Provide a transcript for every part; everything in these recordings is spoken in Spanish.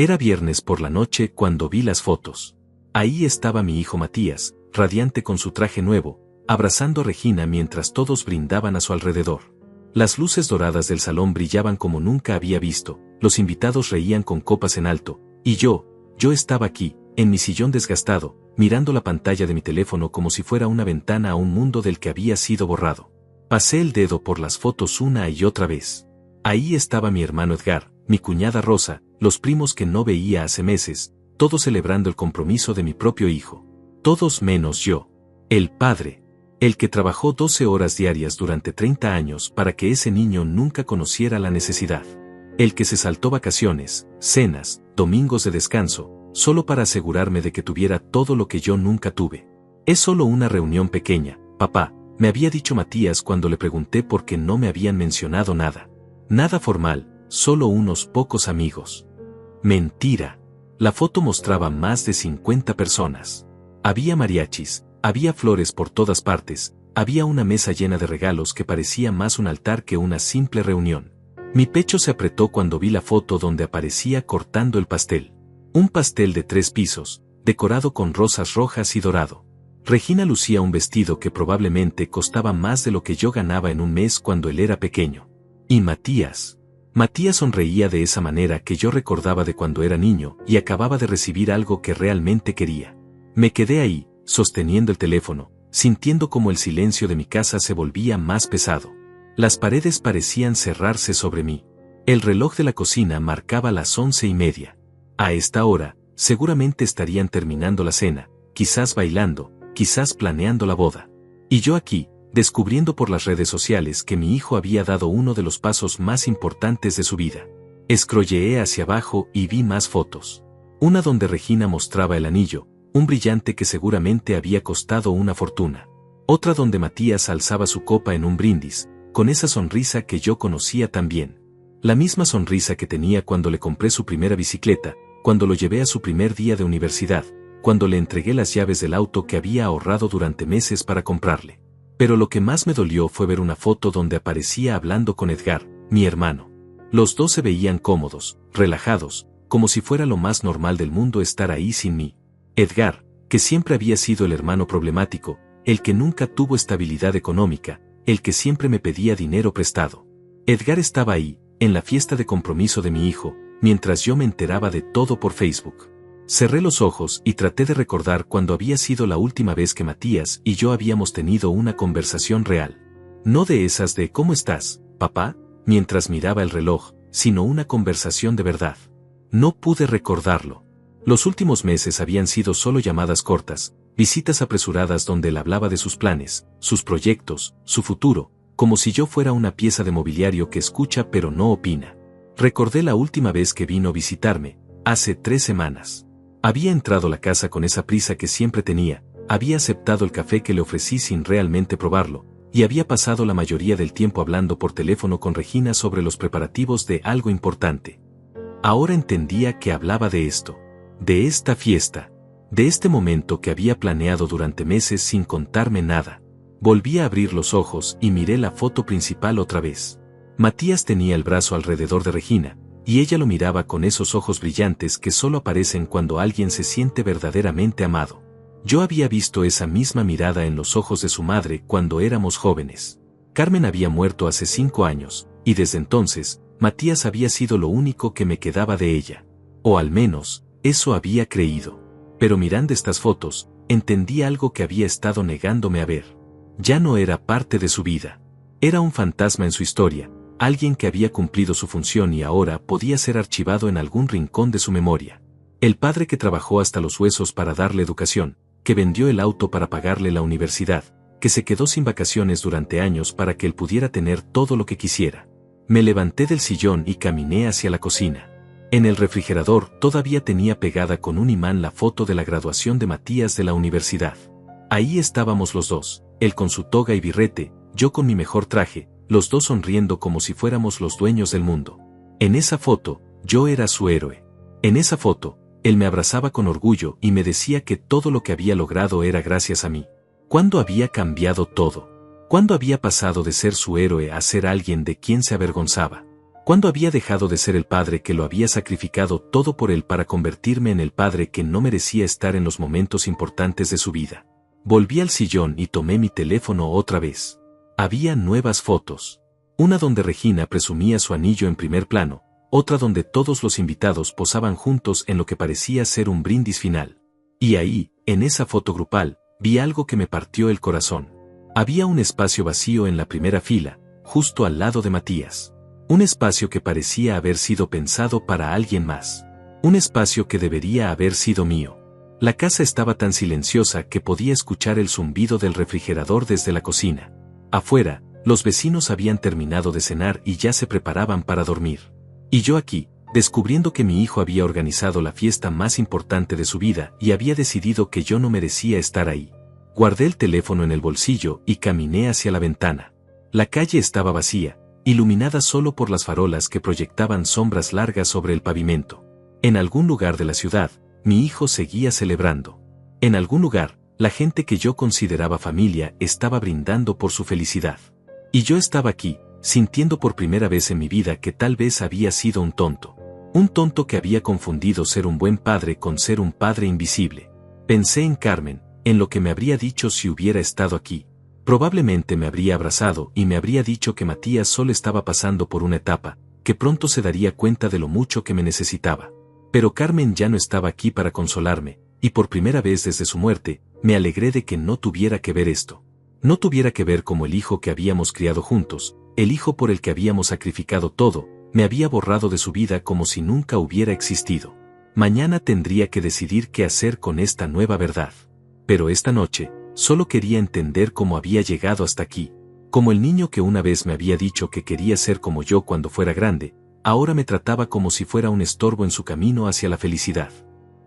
Era viernes por la noche cuando vi las fotos. Ahí estaba mi hijo Matías, radiante con su traje nuevo, abrazando a Regina mientras todos brindaban a su alrededor. Las luces doradas del salón brillaban como nunca había visto, los invitados reían con copas en alto, y yo estaba aquí, en mi sillón desgastado, mirando la pantalla de mi teléfono como si fuera una ventana a un mundo del que había sido borrado. Pasé el dedo por las fotos una y otra vez. Ahí estaba mi hermano Edgar, mi cuñada Rosa, los primos que no veía hace meses, todos celebrando el compromiso de mi propio hijo. Todos menos yo. El padre. El que trabajó 12 horas diarias durante 30 años para que ese niño nunca conociera la necesidad. El que se saltó vacaciones, cenas, domingos de descanso, solo para asegurarme de que tuviera todo lo que yo nunca tuve. Es solo una reunión pequeña, papá, me había dicho Matías cuando le pregunté por qué no me habían mencionado nada. Nada formal, solo unos pocos amigos. Mentira. La foto mostraba más de 50 personas. Había mariachis, había flores por todas partes, había una mesa llena de regalos que parecía más un altar que una simple reunión. Mi pecho se apretó cuando vi la foto donde aparecía cortando el pastel. Un pastel de 3 pisos, decorado con rosas rojas y dorado. Regina lucía un vestido que probablemente costaba más de lo que yo ganaba en un mes cuando él era pequeño. Y Matías sonreía de esa manera que yo recordaba de cuando era niño y acababa de recibir algo que realmente quería. Me quedé ahí, sosteniendo el teléfono, sintiendo como el silencio de mi casa se volvía más pesado. Las paredes parecían cerrarse sobre mí. El reloj de la cocina marcaba las 11:30. A esta hora, seguramente estarían terminando la cena, quizás bailando, quizás planeando la boda. Y yo aquí, descubriendo por las redes sociales que mi hijo había dado uno de los pasos más importantes de su vida. Scrolleé hacia abajo y vi más fotos. Una donde Regina mostraba el anillo, un brillante que seguramente había costado una fortuna. Otra donde Matías alzaba su copa en un brindis, con esa sonrisa que yo conocía tan bien. La misma sonrisa que tenía cuando le compré su primera bicicleta, cuando lo llevé a su primer día de universidad, cuando le entregué las llaves del auto que había ahorrado durante meses para comprarle. Pero lo que más me dolió fue ver una foto donde aparecía hablando con Edgar, mi hermano. Los dos se veían cómodos, relajados, como si fuera lo más normal del mundo estar ahí sin mí. Edgar, que siempre había sido el hermano problemático, el que nunca tuvo estabilidad económica, el que siempre me pedía dinero prestado. Edgar estaba ahí, en la fiesta de compromiso de mi hijo, mientras yo me enteraba de todo por Facebook. Cerré los ojos y traté de recordar cuándo había sido la última vez que Matías y yo habíamos tenido una conversación real. No de esas de ¿cómo estás, papá?, mientras miraba el reloj, sino una conversación de verdad. No pude recordarlo. Los últimos meses habían sido solo llamadas cortas, visitas apresuradas donde él hablaba de sus planes, sus proyectos, su futuro, como si yo fuera una pieza de mobiliario que escucha pero no opina. Recordé la última vez que vino a visitarme, hace 3 semanas. Había entrado a la casa con esa prisa que siempre tenía, había aceptado el café que le ofrecí sin realmente probarlo, y había pasado la mayoría del tiempo hablando por teléfono con Regina sobre los preparativos de algo importante. Ahora entendía que hablaba de esto, de esta fiesta, de este momento que había planeado durante meses sin contarme nada. Volví a abrir los ojos y miré la foto principal otra vez. Matías tenía el brazo alrededor de Regina, y ella lo miraba con esos ojos brillantes que solo aparecen cuando alguien se siente verdaderamente amado. Yo había visto esa misma mirada en los ojos de su madre cuando éramos jóvenes. Carmen había muerto hace 5 años, y desde entonces, Matías había sido lo único que me quedaba de ella. O al menos, eso había creído. Pero mirando estas fotos, entendí algo que había estado negándome a ver. Ya no era parte de su vida. Era un fantasma en su historia, alguien que había cumplido su función y ahora podía ser archivado en algún rincón de su memoria. El padre que trabajó hasta los huesos para darle educación, que vendió el auto para pagarle la universidad, que se quedó sin vacaciones durante años para que él pudiera tener todo lo que quisiera. Me levanté del sillón y caminé hacia la cocina. En el refrigerador todavía tenía pegada con un imán la foto de la graduación de Matías de la universidad. Ahí estábamos los dos, él con su toga y birrete, yo con mi mejor traje, los dos sonriendo como si fuéramos los dueños del mundo. En esa foto, yo era su héroe. En esa foto, él me abrazaba con orgullo y me decía que todo lo que había logrado era gracias a mí. ¿Cuándo había cambiado todo? ¿Cuándo había pasado de ser su héroe a ser alguien de quien se avergonzaba? ¿Cuándo había dejado de ser el padre que lo había sacrificado todo por él para convertirme en el padre que no merecía estar en los momentos importantes de su vida? Volví al sillón y tomé mi teléfono otra vez. Había nuevas fotos. Una donde Regina presumía su anillo en primer plano, otra donde todos los invitados posaban juntos en lo que parecía ser un brindis final. Y ahí, en esa foto grupal, vi algo que me partió el corazón. Había un espacio vacío en la primera fila, justo al lado de Matías. Un espacio que parecía haber sido pensado para alguien más. Un espacio que debería haber sido mío. La casa estaba tan silenciosa que podía escuchar el zumbido del refrigerador desde la cocina. Afuera, los vecinos habían terminado de cenar y ya se preparaban para dormir. Y yo aquí, descubriendo que mi hijo había organizado la fiesta más importante de su vida y había decidido que yo no merecía estar ahí. Guardé el teléfono en el bolsillo y caminé hacia la ventana. La calle estaba vacía, iluminada solo por las farolas que proyectaban sombras largas sobre el pavimento. En algún lugar de la ciudad, mi hijo seguía celebrando. En algún lugar, la gente que yo consideraba familia estaba brindando por su felicidad. Y yo estaba aquí, sintiendo por primera vez en mi vida que tal vez había sido un tonto. Un tonto que había confundido ser un buen padre con ser un padre invisible. Pensé en Carmen, en lo que me habría dicho si hubiera estado aquí. Probablemente me habría abrazado y me habría dicho que Matías solo estaba pasando por una etapa, que pronto se daría cuenta de lo mucho que me necesitaba. Pero Carmen ya no estaba aquí para consolarme, y por primera vez desde su muerte, me alegré de que no tuviera que ver esto. No tuviera que ver como el hijo que habíamos criado juntos, el hijo por el que habíamos sacrificado todo, me había borrado de su vida como si nunca hubiera existido. Mañana tendría que decidir qué hacer con esta nueva verdad. Pero esta noche, solo quería entender cómo había llegado hasta aquí. Como el niño que una vez me había dicho que quería ser como yo cuando fuera grande, ahora me trataba como si fuera un estorbo en su camino hacia la felicidad.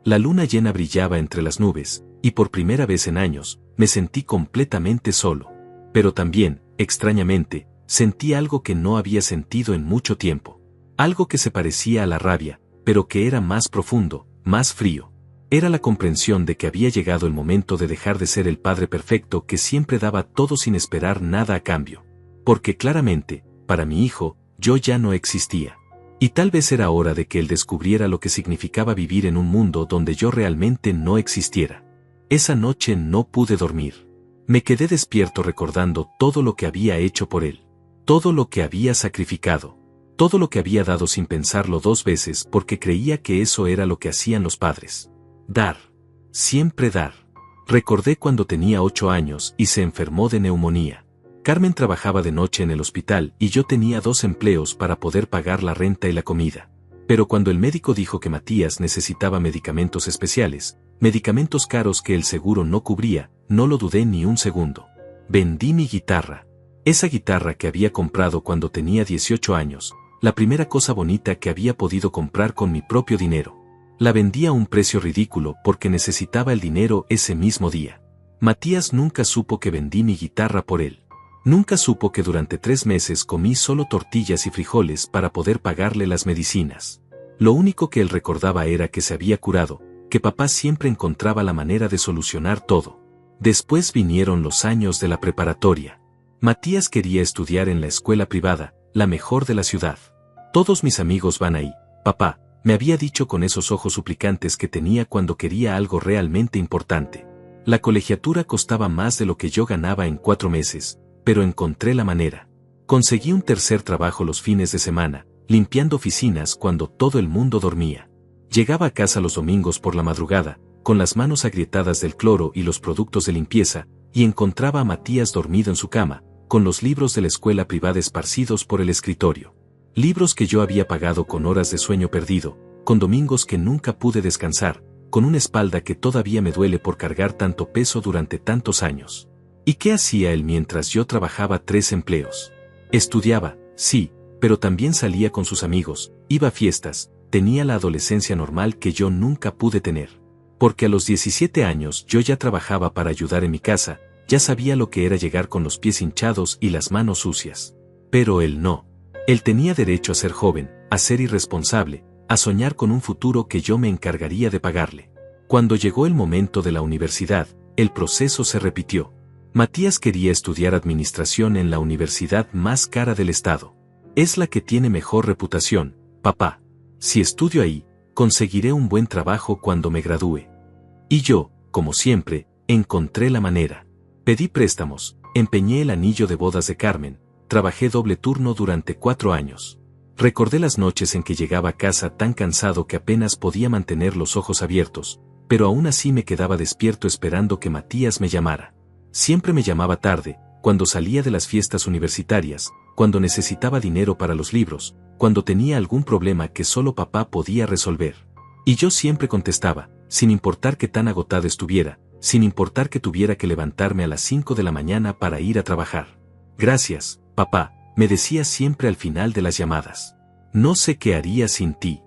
La luna llena brillaba entre las nubes, y por primera vez en años, me sentí completamente solo. Pero también, extrañamente, sentí algo que no había sentido en mucho tiempo. Algo que se parecía a la rabia, pero que era más profundo, más frío. Era la comprensión de que había llegado el momento de dejar de ser el padre perfecto que siempre daba todo sin esperar nada a cambio. Porque claramente, para mi hijo, yo ya no existía. Y tal vez era hora de que él descubriera lo que significaba vivir en un mundo donde yo realmente no existiera. Esa noche no pude dormir. Me quedé despierto recordando todo lo que había hecho por él. Todo lo que había sacrificado. Todo lo que había dado sin pensarlo dos veces porque creía que eso era lo que hacían los padres. Dar. Siempre dar. Recordé cuando tenía 8 años y se enfermó de neumonía. Carmen trabajaba de noche en el hospital y yo tenía 2 empleos para poder pagar la renta y la comida. Pero cuando el médico dijo que Matías necesitaba medicamentos especiales, medicamentos caros que el seguro no cubría, no lo dudé ni un segundo. Vendí mi guitarra. Esa guitarra que había comprado cuando tenía 18 años, la primera cosa bonita que había podido comprar con mi propio dinero. La vendí a un precio ridículo porque necesitaba el dinero ese mismo día. Matías nunca supo que vendí mi guitarra por él. Nunca supo que durante 3 meses comí solo tortillas y frijoles para poder pagarle las medicinas. Lo único que él recordaba era que se había curado, que papá siempre encontraba la manera de solucionar todo. Después vinieron los años de la preparatoria. Matías quería estudiar en la escuela privada, la mejor de la ciudad. Todos mis amigos van ahí, papá, me había dicho con esos ojos suplicantes que tenía cuando quería algo realmente importante. La colegiatura costaba más de lo que yo ganaba en 4 meses, pero encontré la manera. Conseguí un tercer trabajo los fines de semana, limpiando oficinas cuando todo el mundo dormía. Llegaba a casa los domingos por la madrugada, con las manos agrietadas del cloro y los productos de limpieza, y encontraba a Matías dormido en su cama, con los libros de la escuela privada esparcidos por el escritorio. Libros que yo había pagado con horas de sueño perdido, con domingos que nunca pude descansar, con una espalda que todavía me duele por cargar tanto peso durante tantos años. ¿Y qué hacía él mientras yo trabajaba 3 empleos? Estudiaba, sí, pero también salía con sus amigos, iba a fiestas, tenía la adolescencia normal que yo nunca pude tener. Porque a los 17 años yo ya trabajaba para ayudar en mi casa, ya sabía lo que era llegar con los pies hinchados y las manos sucias. Pero él no. Él tenía derecho a ser joven, a ser irresponsable, a soñar con un futuro que yo me encargaría de pagarle. Cuando llegó el momento de la universidad, el proceso se repitió. Matías quería estudiar administración en la universidad más cara del estado. Es la que tiene mejor reputación, papá. Si estudio ahí, conseguiré un buen trabajo cuando me gradúe. Y yo, como siempre, encontré la manera. Pedí préstamos, empeñé el anillo de bodas de Carmen, trabajé doble turno durante 4 años. Recordé las noches en que llegaba a casa tan cansado que apenas podía mantener los ojos abiertos, pero aún así me quedaba despierto esperando que Matías me llamara. Siempre me llamaba tarde, cuando salía de las fiestas universitarias, cuando necesitaba dinero para los libros, cuando tenía algún problema que solo papá podía resolver. Y yo siempre contestaba, sin importar qué tan agotada estuviera, sin importar que tuviera que levantarme a las 5 de la mañana para ir a trabajar. Gracias, papá, me decía siempre al final de las llamadas. No sé qué haría sin ti.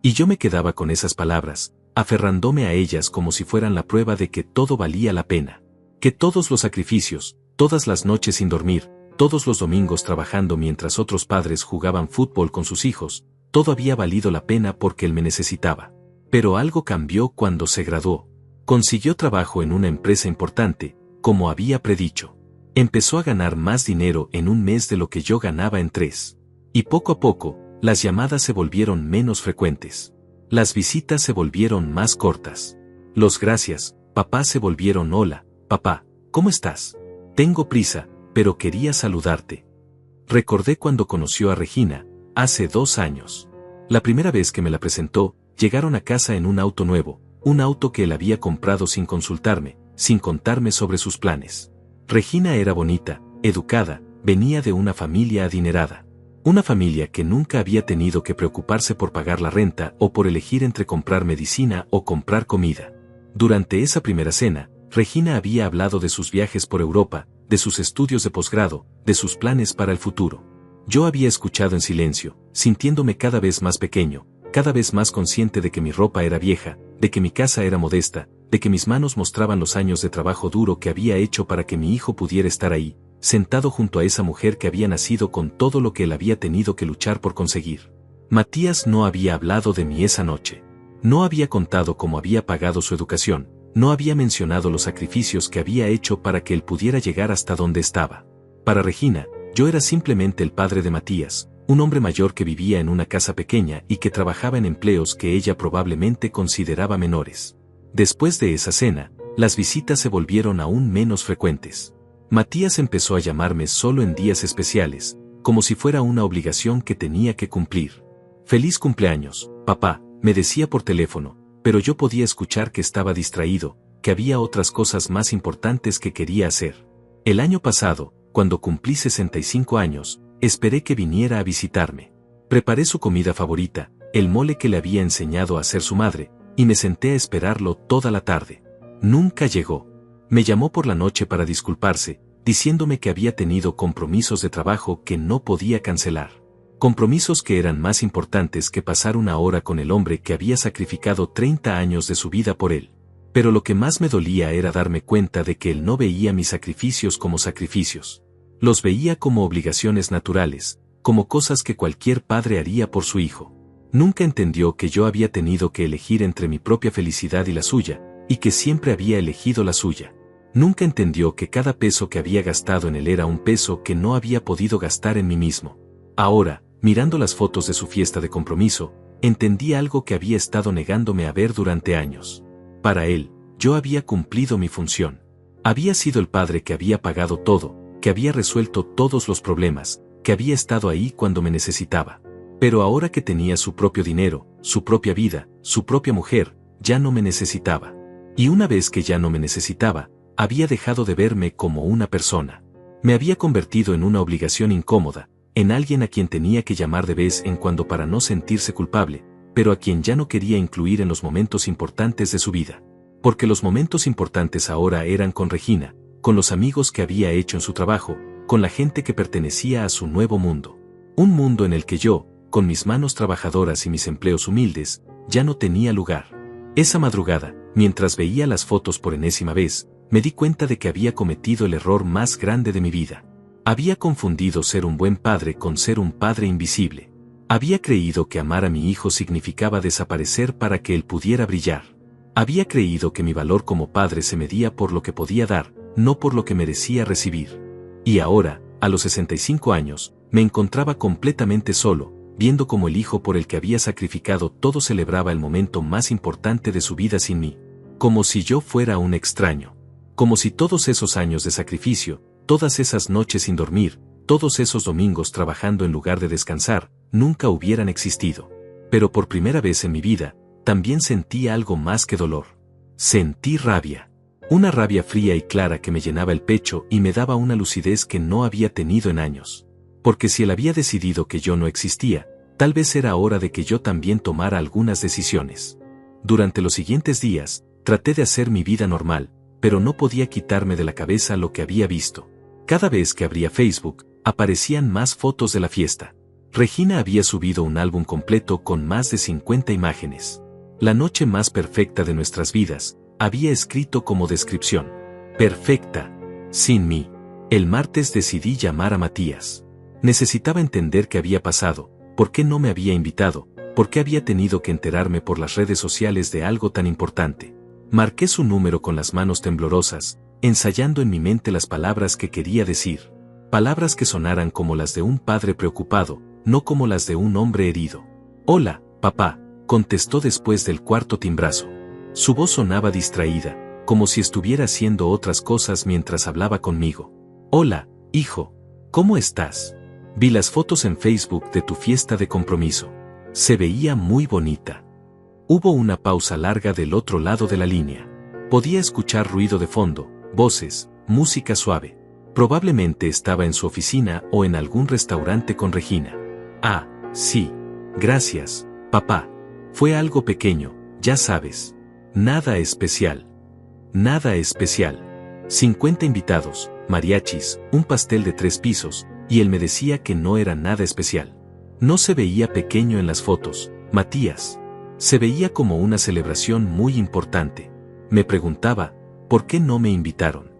Y yo me quedaba con esas palabras, aferrándome a ellas como si fueran la prueba de que todo valía la pena. Que todos los sacrificios, todas las noches sin dormir, todos los domingos trabajando mientras otros padres jugaban fútbol con sus hijos, todo había valido la pena porque él me necesitaba. Pero algo cambió cuando se graduó. Consiguió trabajo en una empresa importante, como había predicho. Empezó a ganar más dinero en un mes de lo que yo ganaba en 3. Y poco a poco, las llamadas se volvieron menos frecuentes. Las visitas se volvieron más cortas. Los gracias, papá se volvieron hola, papá, ¿cómo estás? Tengo prisa, pero quería saludarte. Recordé cuando conoció a Regina, hace 2 años. La primera vez que me la presentó, llegaron a casa en un auto nuevo, un auto que él había comprado sin consultarme, sin contarme sobre sus planes. Regina era bonita, educada, venía de una familia adinerada. Una familia que nunca había tenido que preocuparse por pagar la renta o por elegir entre comprar medicina o comprar comida. Durante esa primera cena, Regina había hablado de sus viajes por Europa, de sus estudios de posgrado, de sus planes para el futuro. Yo había escuchado en silencio, sintiéndome cada vez más pequeño, cada vez más consciente de que mi ropa era vieja, de que mi casa era modesta, de que mis manos mostraban los años de trabajo duro que había hecho para que mi hijo pudiera estar ahí, sentado junto a esa mujer que había nacido con todo lo que él había tenido que luchar por conseguir. Matías no había hablado de mí esa noche. No había contado cómo había pagado su educación, no había mencionado los sacrificios que había hecho para que él pudiera llegar hasta donde estaba. Para Regina, yo era simplemente el padre de Matías, un hombre mayor que vivía en una casa pequeña y que trabajaba en empleos que ella probablemente consideraba menores. Después de esa cena, las visitas se volvieron aún menos frecuentes. Matías empezó a llamarme solo en días especiales, como si fuera una obligación que tenía que cumplir. «Feliz cumpleaños, papá», me decía por teléfono, pero yo podía escuchar que estaba distraído, que había otras cosas más importantes que quería hacer. El año pasado, cuando cumplí 65 años, esperé que viniera a visitarme. Preparé su comida favorita, el mole que le había enseñado a hacer su madre, y me senté a esperarlo toda la tarde. Nunca llegó. Me llamó por la noche para disculparse, diciéndome que había tenido compromisos de trabajo que no podía cancelar. Compromisos que eran más importantes que pasar 1 hora con el hombre que había sacrificado 30 años de su vida por él. Pero lo que más me dolía era darme cuenta de que él no veía mis sacrificios como sacrificios. Los veía como obligaciones naturales, como cosas que cualquier padre haría por su hijo. Nunca entendió que yo había tenido que elegir entre mi propia felicidad y la suya, y que siempre había elegido la suya. Nunca entendió que cada peso que había gastado en él era un peso que no había podido gastar en mí mismo. Ahora, mirando las fotos de su fiesta de compromiso, entendí algo que había estado negándome a ver durante años. Para él, yo había cumplido mi función. Había sido el padre que había pagado todo, que había resuelto todos los problemas, que había estado ahí cuando me necesitaba. Pero ahora que tenía su propio dinero, su propia vida, su propia mujer, ya no me necesitaba. Y una vez que ya no me necesitaba, había dejado de verme como una persona. Me había convertido en una obligación incómoda, en alguien a quien tenía que llamar de vez en cuando para no sentirse culpable, pero a quien ya no quería incluir en los momentos importantes de su vida. Porque los momentos importantes ahora eran con Regina, con los amigos que había hecho en su trabajo, con la gente que pertenecía a su nuevo mundo. Un mundo en el que yo, con mis manos trabajadoras y mis empleos humildes, ya no tenía lugar. Esa madrugada, mientras veía las fotos por enésima vez, me di cuenta de que había cometido el error más grande de mi vida. Había confundido ser un buen padre con ser un padre invisible. Había creído que amar a mi hijo significaba desaparecer para que él pudiera brillar. Había creído que mi valor como padre se medía por lo que podía dar, no por lo que merecía recibir. Y ahora, a los 65 años, Me encontraba completamente solo, viendo cómo el hijo por el que había sacrificado todo celebraba el momento más importante de su vida sin mí. Como si yo fuera un extraño. Como si todos esos años de sacrificio, todas esas noches sin dormir, todos esos domingos trabajando en lugar de descansar, nunca hubieran existido. Pero por primera vez en mi vida, también sentí algo más que dolor. Sentí rabia. Una rabia fría y clara que me llenaba el pecho y me daba una lucidez que no había tenido en años. Porque si él había decidido que yo no existía, tal vez era hora de que yo también tomara algunas decisiones. Durante los siguientes días, traté de hacer mi vida normal, pero no podía quitarme de la cabeza lo que había visto. Cada vez que abría Facebook, aparecían más fotos de la fiesta. Regina había subido un álbum completo con más de 50 imágenes. La noche más perfecta de nuestras vidas, había escrito como descripción. Perfecta. Sin mí. El martes decidí llamar a Matías. Necesitaba entender qué había pasado, por qué no me había invitado, por qué había tenido que enterarme por las redes sociales de algo tan importante. Marqué su número con las manos temblorosas, ensayando en mi mente las palabras que quería decir. Palabras que sonaran como las de un padre preocupado, no como las de un hombre herido. Hola, papá, contestó después del cuarto timbrazo. Su voz sonaba distraída, como si estuviera haciendo otras cosas mientras hablaba conmigo. Hola, hijo, ¿cómo estás? Vi las fotos en Facebook de tu fiesta de compromiso. Se veía muy bonita. Hubo una pausa larga del otro lado de la línea. Podía escuchar ruido de fondo, voces, música suave. Probablemente estaba en su oficina o en algún restaurante con Regina. Ah, sí. Gracias, papá. Fue algo pequeño, ya sabes. Nada especial. Nada especial. 50 invitados, mariachis, un pastel de 3 pisos, y él me decía que no era nada especial. No se veía pequeño en las fotos, Matías. Se veía como una celebración muy importante. Me preguntaba, ¿por qué no me invitaron?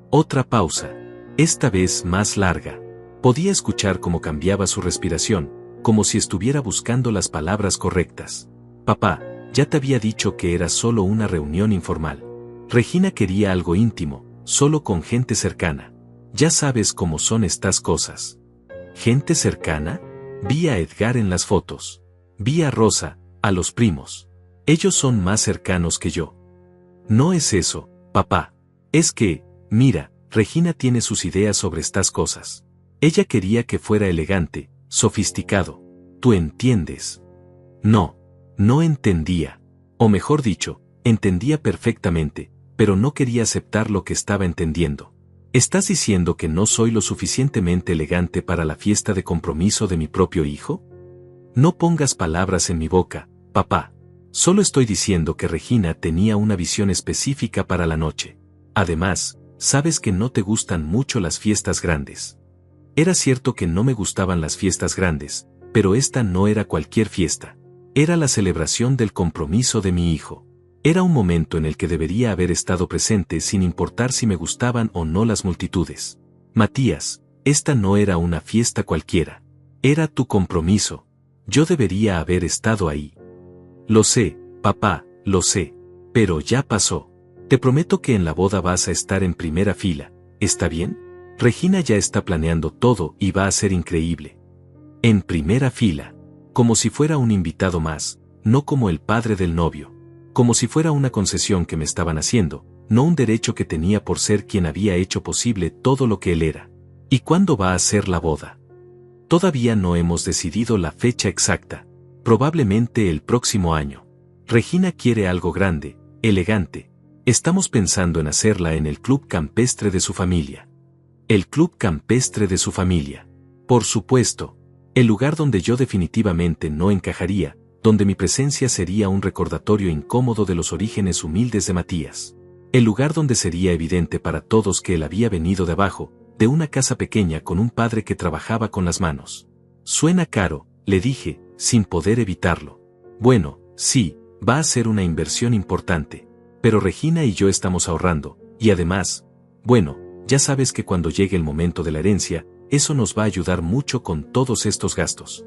Otra pausa. Esta vez más larga. Podía escuchar cómo cambiaba su respiración, como si estuviera buscando las palabras correctas. Papá, ya te había dicho que era solo una reunión informal. Regina quería algo íntimo, solo con gente cercana. Ya sabes cómo son estas cosas. ¿Gente cercana? Vi a Edgar en las fotos. Vi a Rosa, a los primos. Ellos son más cercanos que yo. No es eso, papá. Es que, mira, Regina tiene sus ideas sobre estas cosas. Ella quería que fuera elegante, sofisticado. ¿Tú entiendes? No, no entendía. O mejor dicho, entendía perfectamente, pero no quería aceptar lo que estaba entendiendo. ¿Estás diciendo que no soy lo suficientemente elegante para la fiesta de compromiso de mi propio hijo? No pongas palabras en mi boca, papá. Solo estoy diciendo que Regina tenía una visión específica para la noche. Además, sabes que no te gustan mucho las fiestas grandes. Era cierto que no me gustaban las fiestas grandes, pero esta no era cualquier fiesta. Era la celebración del compromiso de mi hijo. Era un momento en el que debería haber estado presente sin importar si me gustaban o no las multitudes. Matías, esta no era una fiesta cualquiera. Era tu compromiso. Yo debería haber estado ahí. Lo sé, papá, lo sé. Pero ya pasó. Te prometo que en la boda vas a estar en primera fila, ¿está bien? Regina ya está planeando todo y va a ser increíble. En primera fila. Como si fuera un invitado más, no como el padre del novio. Como si fuera una concesión que me estaban haciendo, no un derecho que tenía por ser quien había hecho posible todo lo que él era. ¿Y cuándo va a ser la boda? Todavía no hemos decidido la fecha exacta. Probablemente el próximo año. Regina quiere algo grande, elegante. Estamos pensando en hacerla en el club campestre de su familia. El club campestre de su familia. Por supuesto. El lugar donde yo definitivamente no encajaría, donde mi presencia sería un recordatorio incómodo de los orígenes humildes de Matías. El lugar donde sería evidente para todos que él había venido de abajo, de una casa pequeña con un padre que trabajaba con las manos. Suena caro, le dije, sin poder evitarlo. Bueno, sí, va a ser una inversión importante. Pero Regina y yo estamos ahorrando, y además, bueno, ya sabes que cuando llegue el momento de la herencia, eso nos va a ayudar mucho con todos estos gastos.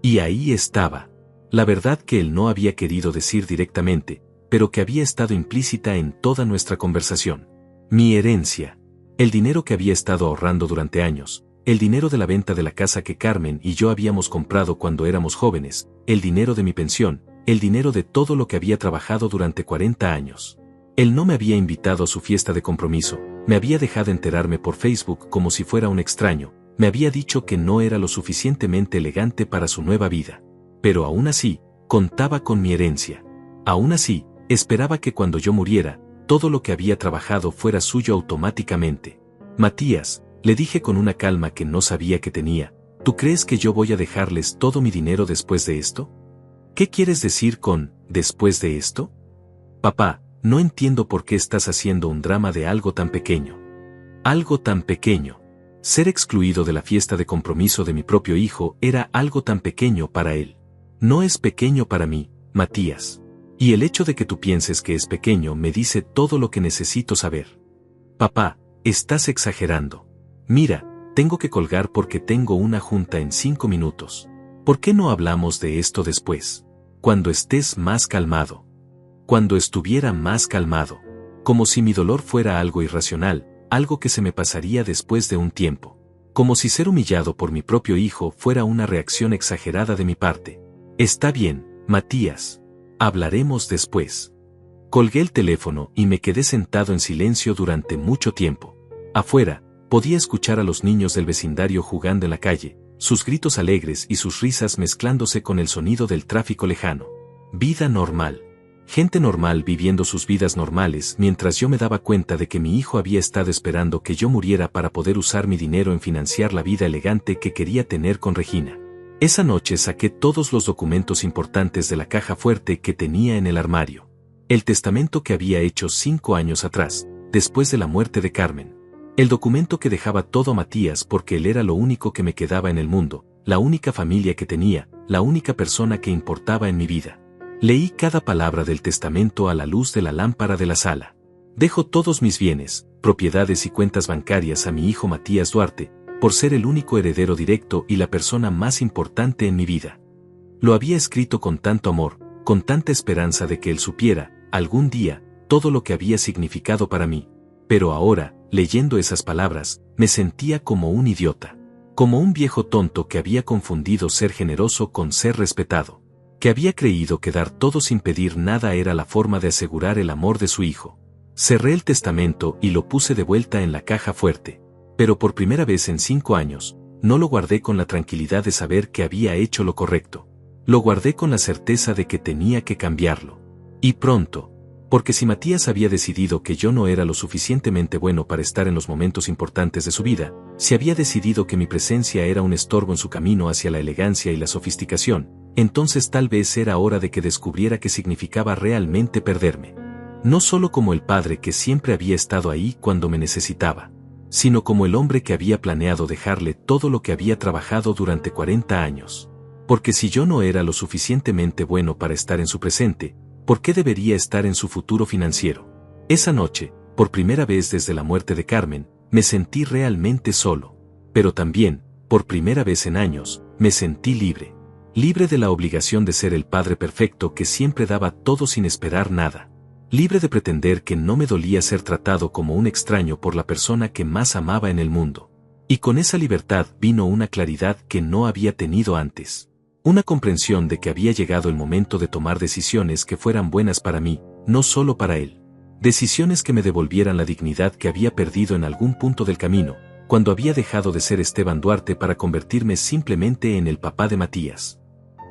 Y ahí estaba. La verdad que él no había querido decir directamente, pero que había estado implícita en toda nuestra conversación. Mi herencia. El dinero que había estado ahorrando durante años, el dinero de la venta de la casa que Carmen y yo habíamos comprado cuando éramos jóvenes, el dinero de mi pensión, el dinero de todo lo que había trabajado durante 40 años. Él no me había invitado a su fiesta de compromiso, me había dejado enterarme por Facebook como si fuera un extraño, me había dicho que no era lo suficientemente elegante para su nueva vida. Pero aún así, contaba con mi herencia. Aún así, esperaba que cuando yo muriera, todo lo que había trabajado fuera suyo automáticamente. Matías, le dije con una calma que no sabía que tenía, ¿tú crees que yo voy a dejarles todo mi dinero después de esto? ¿Qué quieres decir con después de esto? Papá, no entiendo por qué estás haciendo un drama de algo tan pequeño. Algo tan pequeño. Ser excluido de la fiesta de compromiso de mi propio hijo era algo tan pequeño para él. No es pequeño para mí, Matías. Y el hecho de que tú pienses que es pequeño me dice todo lo que necesito saber. Papá, estás exagerando. Mira, tengo que colgar porque tengo una junta en 5 minutos. ¿Por qué no hablamos de esto después? Cuando estés más calmado. Cuando estuviera más calmado. Como si mi dolor fuera algo irracional, algo que se me pasaría después de un tiempo. Como si ser humillado por mi propio hijo fuera una reacción exagerada de mi parte. Está bien, Matías. Hablaremos después. Colgué el teléfono y me quedé sentado en silencio durante mucho tiempo. Afuera, podía escuchar a los niños del vecindario jugando en la calle, sus gritos alegres y sus risas mezclándose con el sonido del tráfico lejano. Vida normal. Gente normal viviendo sus vidas normales mientras yo me daba cuenta de que mi hijo había estado esperando que yo muriera para poder usar mi dinero en financiar la vida elegante que quería tener con Regina. Esa noche saqué todos los documentos importantes de la caja fuerte que tenía en el armario. El testamento que había hecho 5 años atrás, después de la muerte de Carmen. El documento que dejaba todo a Matías porque él era lo único que me quedaba en el mundo, la única familia que tenía, la única persona que importaba en mi vida. Leí cada palabra del testamento a la luz de la lámpara de la sala. Dejo todos mis bienes, propiedades y cuentas bancarias a mi hijo Matías Duarte, por ser el único heredero directo y la persona más importante en mi vida. Lo había escrito con tanto amor, con tanta esperanza de que él supiera, algún día, todo lo que había significado para mí. Pero ahora, leyendo esas palabras, me sentía como un idiota. Como un viejo tonto que había confundido ser generoso con ser respetado. Que había creído que dar todo sin pedir nada era la forma de asegurar el amor de su hijo. Cerré el testamento y lo puse de vuelta en la caja fuerte. Pero por primera vez en 5 años, no lo guardé con la tranquilidad de saber que había hecho lo correcto. Lo guardé con la certeza de que tenía que cambiarlo. Y pronto. Porque si Matías había decidido que yo no era lo suficientemente bueno para estar en los momentos importantes de su vida, si había decidido que mi presencia era un estorbo en su camino hacia la elegancia y la sofisticación, entonces tal vez era hora de que descubriera qué significaba realmente perderme. No solo como el padre que siempre había estado ahí cuando me necesitaba, sino como el hombre que había planeado dejarle todo lo que había trabajado durante 40 años. Porque si yo no era lo suficientemente bueno para estar en su presente, ¿por qué debería estar en su futuro financiero? Esa noche, por primera vez desde la muerte de Carmen, me sentí realmente solo. Pero también, por primera vez en años, me sentí libre. Libre de la obligación de ser el padre perfecto que siempre daba todo sin esperar nada. Libre de pretender que no me dolía ser tratado como un extraño por la persona que más amaba en el mundo. Y con esa libertad vino una claridad que no había tenido antes. Una comprensión de que había llegado el momento de tomar decisiones que fueran buenas para mí, no solo para él. Decisiones que me devolvieran la dignidad que había perdido en algún punto del camino, cuando había dejado de ser Esteban Duarte para convertirme simplemente en el papá de Matías.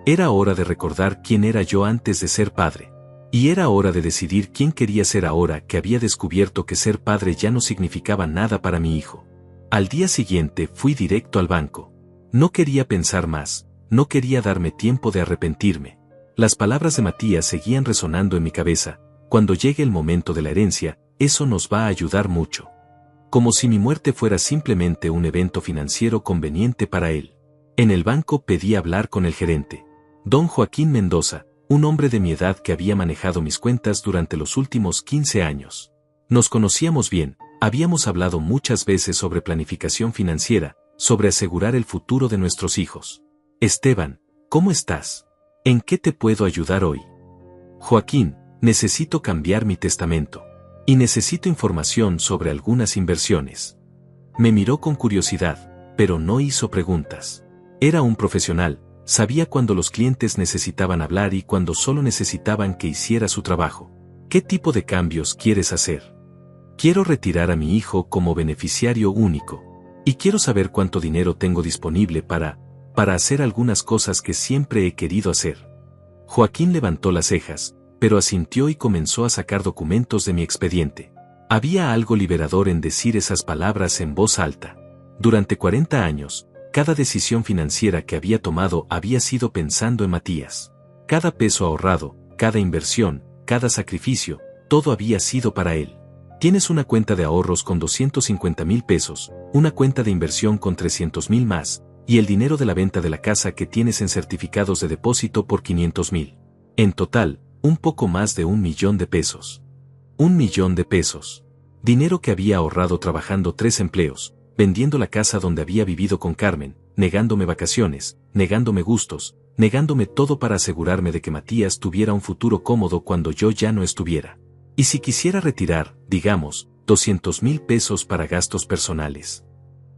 Era hora de recordar quién era yo antes de ser padre. Y era hora de decidir quién quería ser ahora que había descubierto que ser padre ya no significaba nada para mi hijo. Al día siguiente fui directo al banco. No quería pensar más. No quería darme tiempo de arrepentirme. Las palabras de Matías seguían resonando en mi cabeza. Cuando llegue el momento de la herencia, eso nos va a ayudar mucho. Como si mi muerte fuera simplemente un evento financiero conveniente para él. En el banco pedí hablar con el gerente. Don Joaquín Mendoza, un hombre de mi edad que había manejado mis cuentas durante los últimos 15 años. Nos conocíamos bien, habíamos hablado muchas veces sobre planificación financiera, sobre asegurar el futuro de nuestros hijos. Esteban, ¿cómo estás? ¿En qué te puedo ayudar hoy? Joaquín, necesito cambiar mi testamento. Y necesito información sobre algunas inversiones. Me miró con curiosidad. pero no hizo preguntas. Era un profesional, sabía cuando los clientes necesitaban hablar y cuando solo necesitaban que hiciera su trabajo. ¿Qué tipo de cambios quieres hacer? Quiero retirar a mi hijo como beneficiario único. Y quiero saber cuánto dinero tengo disponible para hacer algunas cosas que siempre he querido hacer. Joaquín levantó las cejas, pero asintió y comenzó a sacar documentos de mi expediente. Había algo liberador en decir esas palabras en voz alta. Durante 40 años, cada decisión financiera que había tomado había sido pensando en Matías. Cada peso ahorrado, cada inversión, cada sacrificio, todo había sido para él. Tienes una cuenta de ahorros con 250,000 pesos, una cuenta de inversión con 300,000 más, y el dinero de la venta de la casa que tienes en certificados de depósito por 500,000. En total, un poco más de 1,000,000 de pesos. 1,000,000 de pesos. Dinero que había ahorrado trabajando 3 empleos, vendiendo la casa donde había vivido con Carmen, negándome vacaciones, negándome gustos, negándome todo para asegurarme de que Matías tuviera un futuro cómodo cuando yo ya no estuviera. Y si quisiera retirar, digamos, 200,000 pesos para gastos personales.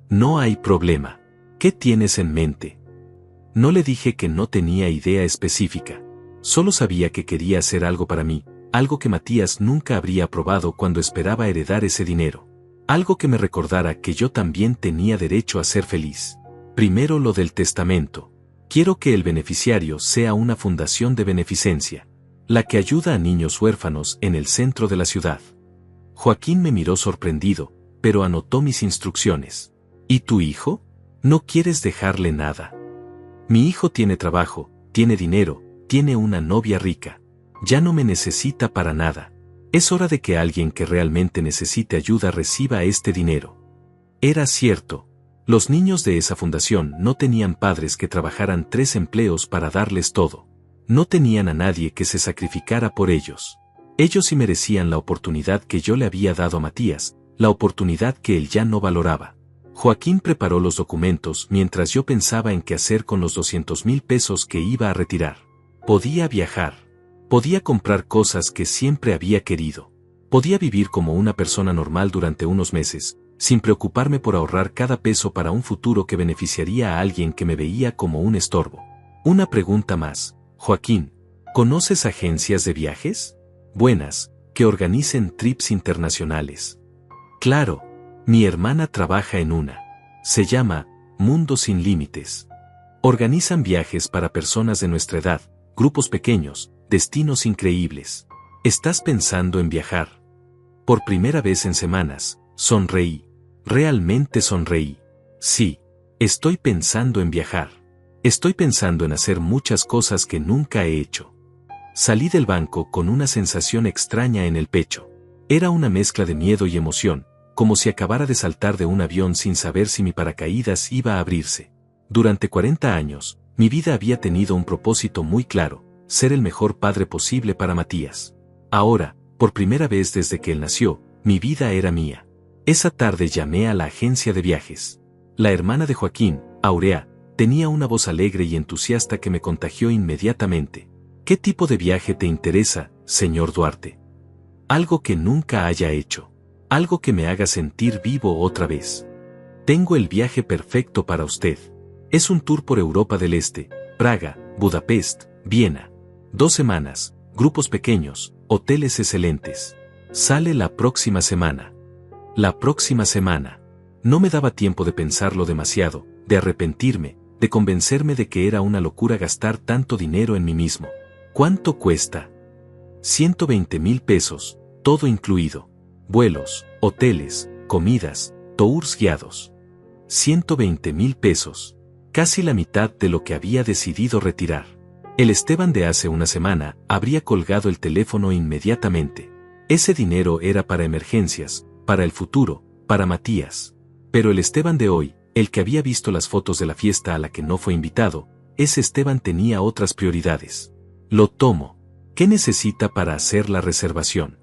No hay problema. ¿Qué tienes en mente? No le dije que no tenía idea específica. Solo sabía que quería hacer algo para mí, algo que Matías nunca habría aprobado cuando esperaba heredar ese dinero. Algo que me recordara que yo también tenía derecho a ser feliz. Primero lo del testamento. Quiero que el beneficiario sea una fundación de beneficencia, la que ayuda a niños huérfanos en el centro de la ciudad. Joaquín me miró sorprendido, pero anotó mis instrucciones. ¿Y tu hijo? No quieres dejarle nada. Mi hijo tiene trabajo, tiene dinero, tiene una novia rica. Ya no me necesita para nada. Es hora de que alguien que realmente necesite ayuda reciba este dinero. Era cierto. Los niños de esa fundación no tenían padres que trabajaran 3 empleos para darles todo. No tenían a nadie que se sacrificara por ellos. Ellos sí merecían la oportunidad que yo le había dado a Matías, la oportunidad que él ya no valoraba. Joaquín preparó los documentos mientras yo pensaba en qué hacer con los 200,000 pesos que iba a retirar. Podía viajar. Podía comprar cosas que siempre había querido. Podía vivir como una persona normal durante unos meses, sin preocuparme por ahorrar cada peso para un futuro que beneficiaría a alguien que me veía como un estorbo. Una pregunta más, Joaquín, ¿conoces agencias de viajes? Buenas, que organicen trips internacionales. Claro, mi hermana trabaja en una. Se llama Mundo Sin Límites. Organizan viajes para personas de nuestra edad, grupos pequeños, destinos increíbles. ¿Estás pensando en viajar? Por primera vez en semanas, sonreí. Realmente sonreí. Sí, estoy pensando en viajar. Estoy pensando en hacer muchas cosas que nunca he hecho. Salí del banco con una sensación extraña en el pecho. Era una mezcla de miedo y emoción, como si acabara de saltar de un avión sin saber si mi paracaídas iba a abrirse. Durante 40 años, mi vida había tenido un propósito muy claro: ser el mejor padre posible para Matías. Ahora, por primera vez desde que él nació, mi vida era mía. Esa tarde llamé a la agencia de viajes. La hermana de Joaquín, Aurea, tenía una voz alegre y entusiasta que me contagió inmediatamente. ¿Qué tipo de viaje te interesa, señor Duarte? Algo que nunca haya hecho. Algo que me haga sentir vivo otra vez. Tengo el viaje perfecto para usted. Es un tour por Europa del Este, Praga, Budapest, Viena. 2 semanas, grupos pequeños, hoteles excelentes. Sale la próxima semana. La próxima semana. No me daba tiempo de pensarlo demasiado, de arrepentirme, de convencerme de que era una locura gastar tanto dinero en mí mismo. ¿Cuánto cuesta? 120,000 pesos, todo incluido. Vuelos, hoteles, comidas, tours guiados. 120,000 pesos. Casi la mitad de lo que había decidido retirar. El Esteban de hace una semana habría colgado el teléfono inmediatamente. Ese dinero era para emergencias, para el futuro, para Matías. Pero el Esteban de hoy, el que había visto las fotos de la fiesta a la que no fue invitado, ese Esteban tenía otras prioridades. Lo tomo. ¿Qué necesita para hacer la reservación?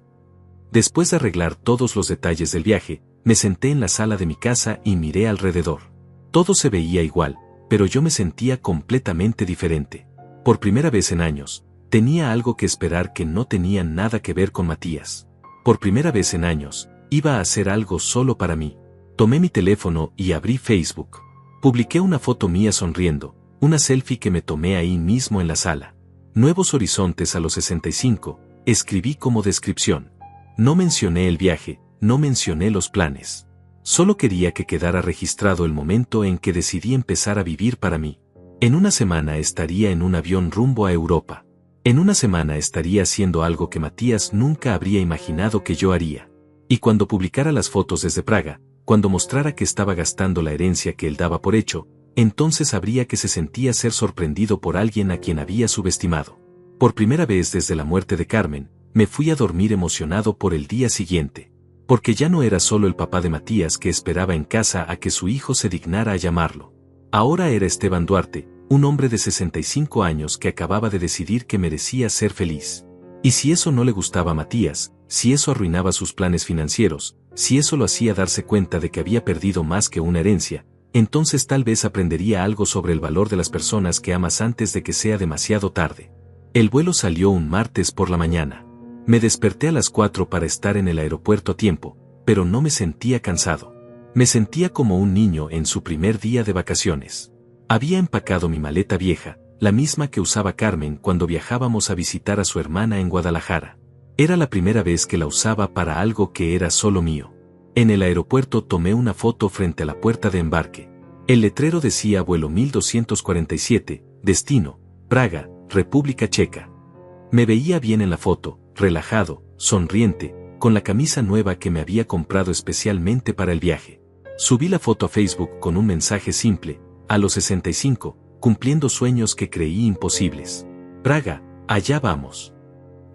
Después de arreglar todos los detalles del viaje, me senté en la sala de mi casa y miré alrededor. Todo se veía igual, pero yo me sentía completamente diferente. Por primera vez en años, tenía algo que esperar que no tenía nada que ver con Matías. Por primera vez en años, iba a hacer algo solo para mí. Tomé mi teléfono y abrí Facebook. Publiqué una foto mía sonriendo, una selfie que me tomé ahí mismo en la sala. Nuevos horizontes a los 65, escribí como descripción. No mencioné el viaje, no mencioné los planes. Solo quería que quedara registrado el momento en que decidí empezar a vivir para mí. En una semana estaría en un avión rumbo a Europa. En una semana estaría haciendo algo que Matías nunca habría imaginado que yo haría. Y cuando publicara las fotos desde Praga, cuando mostrara que estaba gastando la herencia que él daba por hecho, entonces sabría que se sentía ser sorprendido por alguien a quien había subestimado. Por primera vez desde la muerte de Carmen, me fui a dormir emocionado por el día siguiente. Porque ya no era solo el papá de Matías que esperaba en casa a que su hijo se dignara a llamarlo. Ahora era Esteban Duarte, un hombre de 65 años que acababa de decidir que merecía ser feliz. Y si eso no le gustaba a Matías, si eso arruinaba sus planes financieros, si eso lo hacía darse cuenta de que había perdido más que una herencia, entonces tal vez aprendería algo sobre el valor de las personas que amas antes de que sea demasiado tarde. El vuelo salió un martes por la mañana. Me desperté a las 4 para estar en el aeropuerto a tiempo, pero no me sentía cansado. Me sentía como un niño en su primer día de vacaciones. Había empacado mi maleta vieja, la misma que usaba Carmen cuando viajábamos a visitar a su hermana en Guadalajara. Era la primera vez que la usaba para algo que era solo mío. En el aeropuerto tomé una foto frente a la puerta de embarque. El letrero decía vuelo 1247, destino, Praga, República Checa. Me veía bien en la foto, relajado, sonriente, con la camisa nueva que me había comprado especialmente para el viaje. Subí la foto a Facebook con un mensaje simple, a los 65, cumpliendo sueños que creí imposibles. Praga, allá vamos.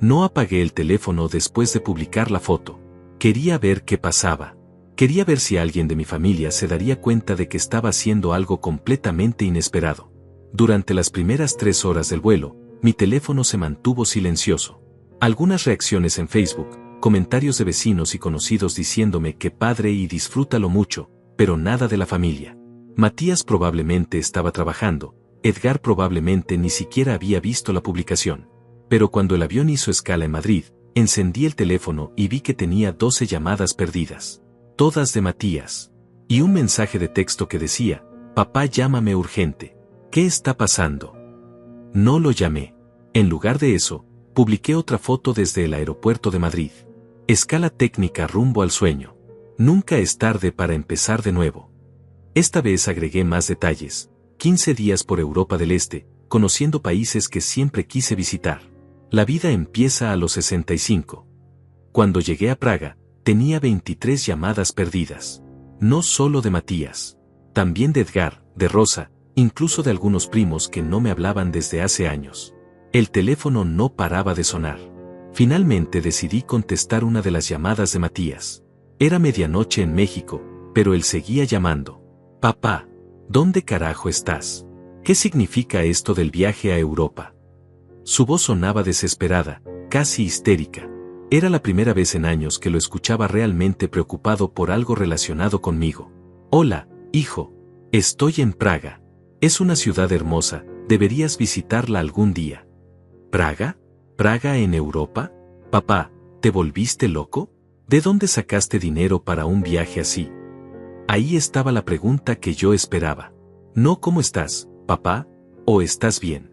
No apagué el teléfono después de publicar la foto. Quería ver qué pasaba. Quería ver si alguien de mi familia se daría cuenta de que estaba haciendo algo completamente inesperado. Durante las primeras 3 horas del vuelo, mi teléfono se mantuvo silencioso. Algunas reacciones en Facebook, comentarios de vecinos y conocidos diciéndome que padre y disfrútalo mucho, pero nada de la familia. Matías probablemente estaba trabajando, Edgar probablemente ni siquiera había visto la publicación. Pero cuando el avión hizo escala en Madrid, encendí el teléfono y vi que tenía 12 llamadas perdidas. Todas de Matías. Y un mensaje de texto que decía, papá llámame urgente. ¿Qué está pasando? No lo llamé. En lugar de eso, publiqué otra foto desde el aeropuerto de Madrid. Escala técnica rumbo al sueño. Nunca es tarde para empezar de nuevo. Esta vez agregué más detalles. 15 días por Europa del Este, conociendo países que siempre quise visitar. La vida empieza a los 65. Cuando llegué a Praga, tenía 23 llamadas perdidas. No solo de Matías. También de Edgar, de Rosa, incluso de algunos primos que no me hablaban desde hace años. El teléfono no paraba de sonar. Finalmente decidí contestar una de las llamadas de Matías. Era medianoche en México, pero él seguía llamando. Papá, ¿dónde carajo estás? ¿Qué significa esto del viaje a Europa? Su voz sonaba desesperada, casi histérica. Era la primera vez en años que lo escuchaba realmente preocupado por algo relacionado conmigo. Hola, hijo. Estoy en Praga. Es una ciudad hermosa, deberías visitarla algún día. ¿Praga? ¿Praga en Europa? Papá, ¿te volviste loco? ¿De dónde sacaste dinero para un viaje así? Ahí estaba la pregunta que yo esperaba. No ¿cómo estás, papá? ¿O estás bien?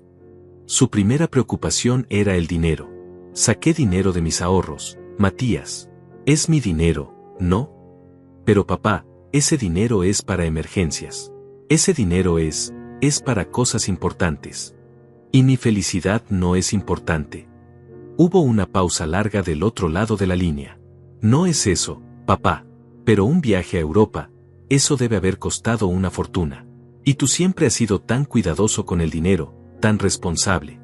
Su primera preocupación era el dinero. Saqué dinero de mis ahorros, Matías. Es mi dinero, ¿no? Pero papá, ese dinero es para emergencias. Ese dinero es para cosas importantes. Y mi felicidad no es importante. Hubo una pausa larga del otro lado de la línea. No es eso, papá. Pero un viaje a Europa, eso debe haber costado una fortuna. Y tú siempre has sido tan cuidadoso con el dinero, tan responsable,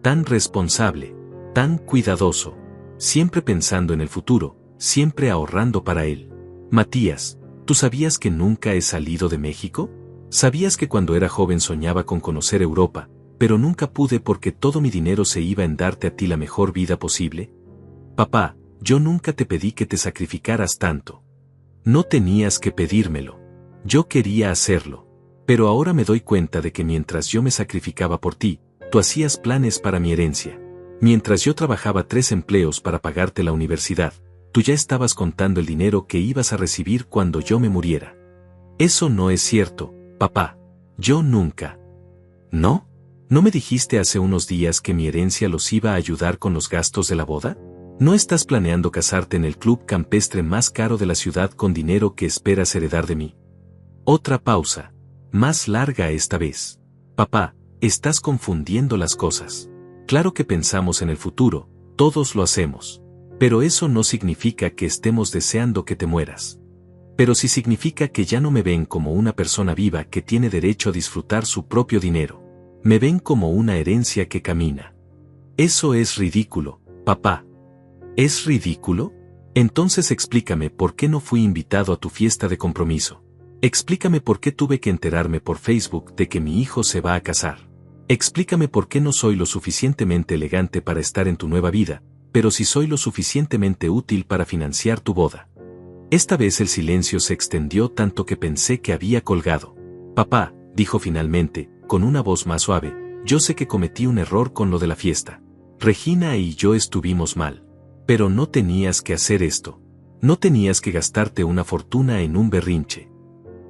tan cuidadoso, siempre pensando en el futuro, siempre ahorrando para él. Matías, ¿tú sabías que nunca he salido de México? ¿Sabías que cuando era joven soñaba con conocer Europa, pero nunca pude porque todo mi dinero se iba en darte a ti la mejor vida posible? Papá, yo nunca te pedí que te sacrificaras tanto. No tenías que pedírmelo. Yo quería hacerlo. Pero ahora me doy cuenta de que mientras yo me sacrificaba por ti, tú hacías planes para mi herencia. Mientras yo trabajaba 3 empleos para pagarte la universidad, tú ya estabas contando el dinero que ibas a recibir cuando yo me muriera. Eso no es cierto, Papá, yo nunca. ¿No? ¿No me dijiste hace unos días que mi herencia los iba a ayudar con los gastos de la boda? ¿No estás planeando casarte en el club campestre más caro de la ciudad con dinero que esperas heredar de mí? Otra pausa. Más larga esta vez. Papá, estás confundiendo las cosas. Claro que pensamos en el futuro, todos lo hacemos. Pero eso no significa que estemos deseando que te mueras. Pero sí significa que ya no me ven como una persona viva que tiene derecho a disfrutar su propio dinero. Me ven como una herencia que camina. Eso es ridículo, papá. ¿Es ridículo? Entonces explícame por qué no fui invitado a tu fiesta de compromiso. Explícame por qué tuve que enterarme por Facebook de que mi hijo se va a casar. Explícame por qué no soy lo suficientemente elegante para estar en tu nueva vida, pero sí soy lo suficientemente útil para financiar tu boda. Esta vez el silencio se extendió tanto que pensé que había colgado. Papá, dijo finalmente, con una voz más suave, yo sé que cometí un error con lo de la fiesta. Regina y yo estuvimos mal. Pero no tenías que hacer esto. No tenías que gastarte una fortuna en un berrinche.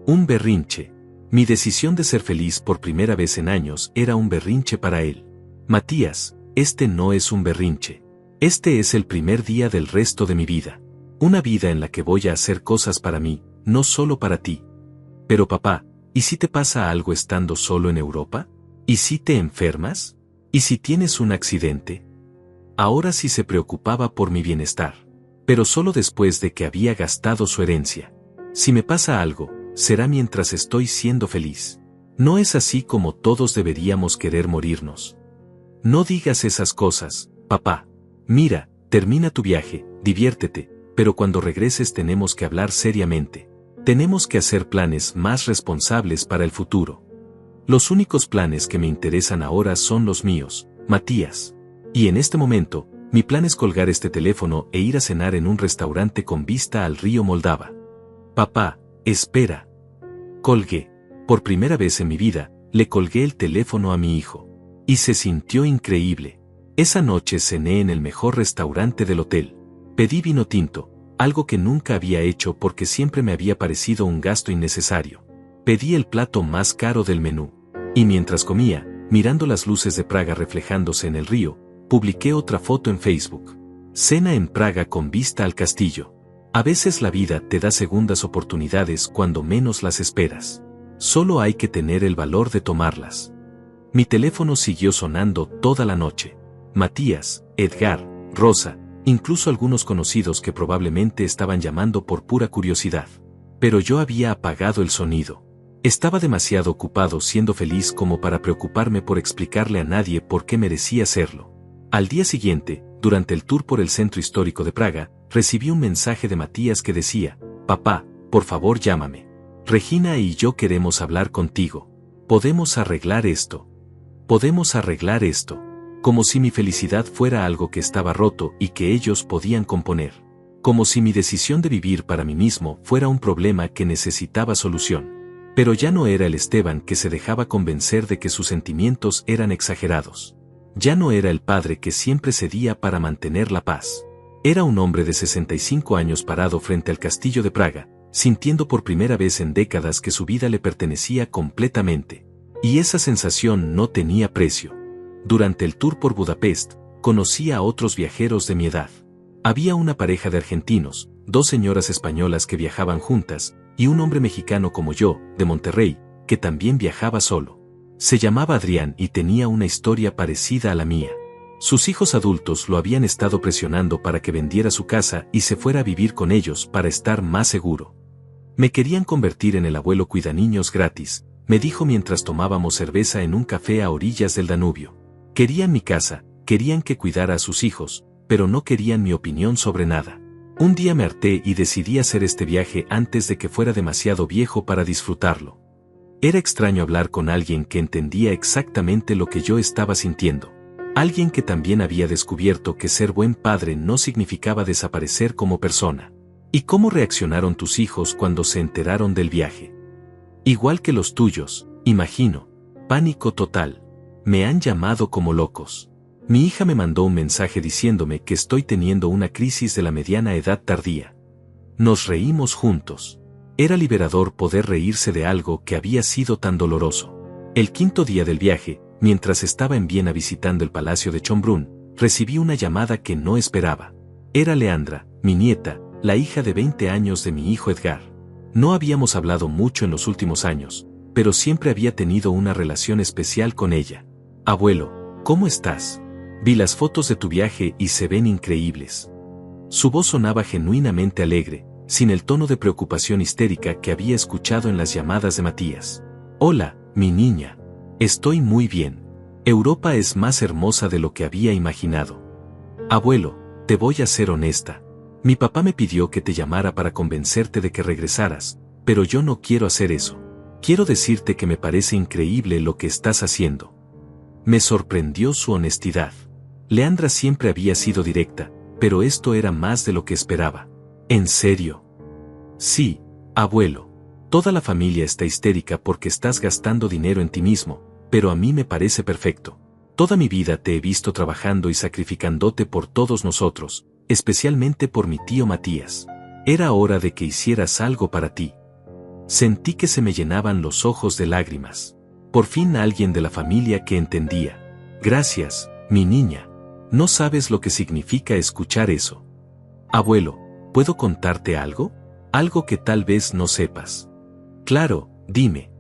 Un berrinche. Mi decisión de ser feliz por primera vez en años era un berrinche para él. Matías, este no es un berrinche. Este es el primer día del resto de mi vida. Una vida en la que voy a hacer cosas para mí, no solo para ti. Pero papá, ¿y si te pasa algo estando solo en Europa? ¿Y si te enfermas? ¿Y si tienes un accidente? Ahora sí se preocupaba por mi bienestar. Pero solo después de que había gastado su herencia. Si me pasa algo, será mientras estoy siendo feliz. No es así como todos deberíamos querer morirnos. No digas esas cosas, papá. Mira, termina tu viaje, diviértete, pero cuando regreses tenemos que hablar seriamente. Tenemos que hacer planes más responsables para el futuro. Los únicos planes que me interesan ahora son los míos, Matías. Y en este momento, mi plan es colgar este teléfono e ir a cenar en un restaurante con vista al río Moldava. Papá, espera. Colgué. Por primera vez en mi vida, le colgué el teléfono a mi hijo. Y se sintió increíble. Esa noche cené en el mejor restaurante del hotel. Pedí vino tinto, algo que nunca había hecho porque siempre me había parecido un gasto innecesario. Pedí el plato más caro del menú. Y mientras comía, mirando las luces de Praga reflejándose en el río, publiqué otra foto en Facebook. Cena en Praga con vista al castillo. A veces la vida te da segundas oportunidades cuando menos las esperas. Solo hay que tener el valor de tomarlas. Mi teléfono siguió sonando toda la noche. Matías, Edgar, Rosa, incluso algunos conocidos que probablemente estaban llamando por pura curiosidad. Pero yo había apagado el sonido. Estaba demasiado ocupado siendo feliz como para preocuparme por explicarle a nadie por qué merecía hacerlo. Al día siguiente, durante el tour por el centro histórico de Praga, recibí un mensaje de Matías que decía, papá, por favor llámame. Regina y yo queremos hablar contigo. Podemos arreglar esto. Podemos arreglar esto. Como si mi felicidad fuera algo que estaba roto y que ellos podían componer. Como si mi decisión de vivir para mí mismo fuera un problema que necesitaba solución. Pero ya no era el Esteban que se dejaba convencer de que sus sentimientos eran exagerados. Ya no era el padre que siempre cedía para mantener la paz. Era un hombre de 65 años parado frente al castillo de Praga, sintiendo por primera vez en décadas que su vida le pertenecía completamente. Y esa sensación no tenía precio. Durante el tour por Budapest, conocí a otros viajeros de mi edad. Había una pareja de argentinos, dos señoras españolas que viajaban juntas, y un hombre mexicano como yo, de Monterrey, que también viajaba solo. Se llamaba Adrián y tenía una historia parecida a la mía. Sus hijos adultos lo habían estado presionando para que vendiera su casa y se fuera a vivir con ellos para estar más seguro. Me querían convertir en el abuelo cuidaniños gratis, me dijo mientras tomábamos cerveza en un café a orillas del Danubio. Querían mi casa, querían que cuidara a sus hijos, pero no querían mi opinión sobre nada. Un día me harté y decidí hacer este viaje antes de que fuera demasiado viejo para disfrutarlo. Era extraño hablar con alguien que entendía exactamente lo que yo estaba sintiendo. Alguien que también había descubierto que ser buen padre no significaba desaparecer como persona. ¿Y cómo reaccionaron tus hijos cuando se enteraron del viaje? Igual que los tuyos, imagino. Pánico total. Me han llamado como locos. Mi hija me mandó un mensaje diciéndome que estoy teniendo una crisis de la mediana edad tardía. Nos reímos juntos. Era liberador poder reírse de algo que había sido tan doloroso. El quinto día del viaje, mientras estaba en Viena visitando el Palacio de Schönbrunn, recibí una llamada que no esperaba. Era Leandra, mi nieta, la hija de 20 años de mi hijo Edgar. No habíamos hablado mucho en los últimos años, pero siempre había tenido una relación especial con ella. Abuelo, ¿cómo estás? Vi las fotos de tu viaje y se ven increíbles. Su voz sonaba genuinamente alegre, sin el tono de preocupación histérica que había escuchado en las llamadas de Matías. Hola, mi niña. Estoy muy bien. Europa es más hermosa de lo que había imaginado. Abuelo, te voy a ser honesta. Mi papá me pidió que te llamara para convencerte de que regresaras, pero yo no quiero hacer eso. Quiero decirte que me parece increíble lo que estás haciendo. Me sorprendió su honestidad. Leandra siempre había sido directa, pero esto era más de lo que esperaba. ¿En serio? Sí, abuelo. Toda la familia está histérica porque estás gastando dinero en ti mismo, pero a mí me parece perfecto. Toda mi vida te he visto trabajando y sacrificándote por todos nosotros, especialmente por mi tío Matías. Era hora de que hicieras algo para ti. Sentí que se me llenaban los ojos de lágrimas. Por fin alguien de la familia que entendía. Gracias, mi niña. No sabes lo que significa escuchar eso. Abuelo, ¿puedo contarte algo? Algo que tal vez no sepas. Claro, dime.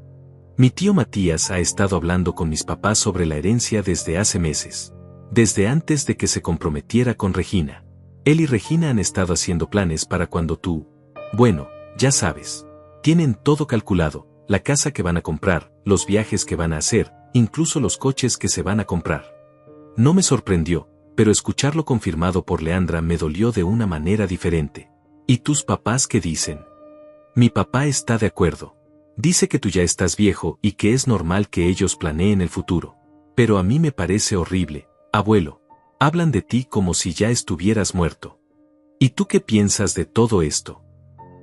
Mi tío Matías ha estado hablando con mis papás sobre la herencia desde hace meses. Desde antes de que se comprometiera con Regina. Él y Regina han estado haciendo planes para cuando tú... Bueno, ya sabes. Tienen todo calculado, la casa que van a comprar, los viajes que van a hacer, incluso los coches que se van a comprar. No me sorprendió, pero escucharlo confirmado por Leandra me dolió de una manera diferente. ¿Y tus papás qué dicen? Mi papá está de acuerdo. Dice que tú ya estás viejo y que es normal que ellos planeen el futuro. Pero a mí me parece horrible, abuelo. Hablan de ti como si ya estuvieras muerto. ¿Y tú qué piensas de todo esto?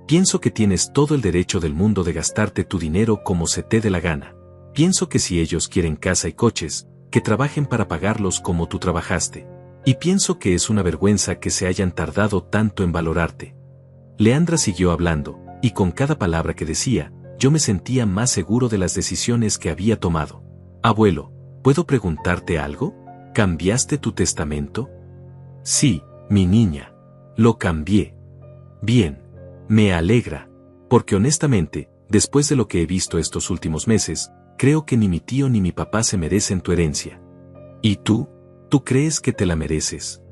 Pienso que tienes todo el derecho del mundo de gastarte tu dinero como se te dé la gana. Pienso que si ellos quieren casa y coches, que trabajen para pagarlos como tú trabajaste. Y pienso que es una vergüenza que se hayan tardado tanto en valorarte. Leandra siguió hablando, y con cada palabra que decía, yo me sentía más seguro de las decisiones que había tomado. Abuelo, ¿puedo preguntarte algo? ¿Cambiaste tu testamento? Sí, mi niña. Lo cambié. Bien. Me alegra. Porque honestamente, después de lo que he visto estos últimos meses, creo que ni mi tío ni mi papá se merecen tu herencia. ¿Y tú? ¿Tú crees que te la mereces?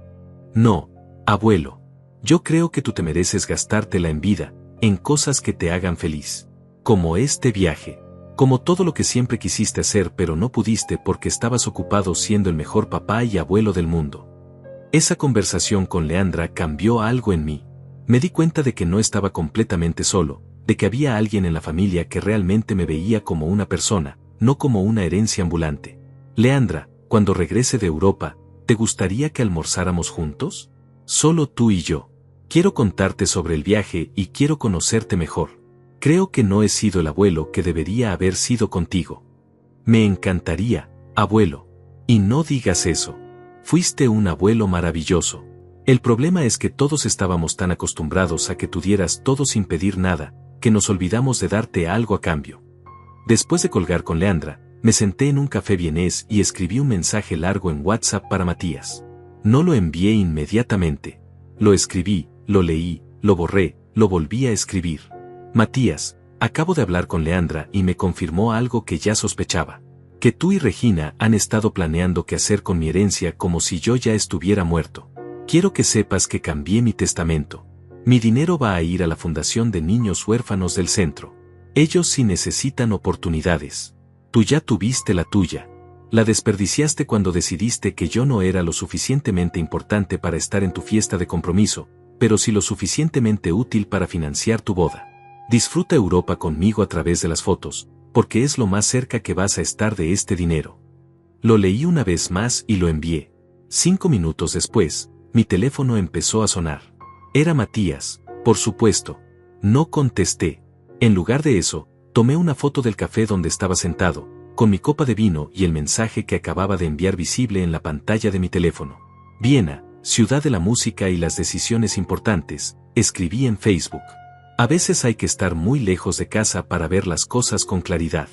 No, abuelo. Yo creo que tú te mereces gastártela en vida, en cosas que te hagan feliz. Como este viaje. Como todo lo que siempre quisiste hacer pero no pudiste porque estabas ocupado siendo el mejor papá y abuelo del mundo. Esa conversación con Leandra cambió algo en mí. Me di cuenta de que no estaba completamente solo, de que había alguien en la familia que realmente me veía como una persona, no como una herencia ambulante. Leandra, cuando regrese de Europa, ¿te gustaría que almorzáramos juntos? Solo tú y yo. Quiero contarte sobre el viaje y quiero conocerte mejor. Creo que no he sido el abuelo que debería haber sido contigo. Me encantaría, abuelo. Y no digas eso. Fuiste un abuelo maravilloso. El problema es que todos estábamos tan acostumbrados a que tú dieras todo sin pedir nada, que nos olvidamos de darte algo a cambio. Después de colgar con Leandra, me senté en un café vienés y escribí un mensaje largo en WhatsApp para Matías. No lo envié inmediatamente. Lo escribí, lo leí, lo borré, lo volví a escribir. Matías, acabo de hablar con Leandra y me confirmó algo que ya sospechaba. Que tú y Regina han estado planeando qué hacer con mi herencia como si yo ya estuviera muerto. Quiero que sepas que cambié mi testamento. Mi dinero va a ir a la Fundación de Niños Huérfanos del Centro. Ellos sí necesitan oportunidades. Tú ya tuviste la tuya. La desperdiciaste cuando decidiste que yo no era lo suficientemente importante para estar en tu fiesta de compromiso, pero sí lo suficientemente útil para financiar tu boda. Disfruta Europa conmigo a través de las fotos, porque es lo más cerca que vas a estar de este dinero. Lo leí una vez más y lo envié. 5 minutos después, mi teléfono empezó a sonar. Era Matías, por supuesto. No contesté. En lugar de eso, tomé una foto del café donde estaba sentado, con mi copa de vino y el mensaje que acababa de enviar visible en la pantalla de mi teléfono. Viena, ciudad de la música y las decisiones importantes, escribí en Facebook. A veces hay que estar muy lejos de casa para ver las cosas con claridad.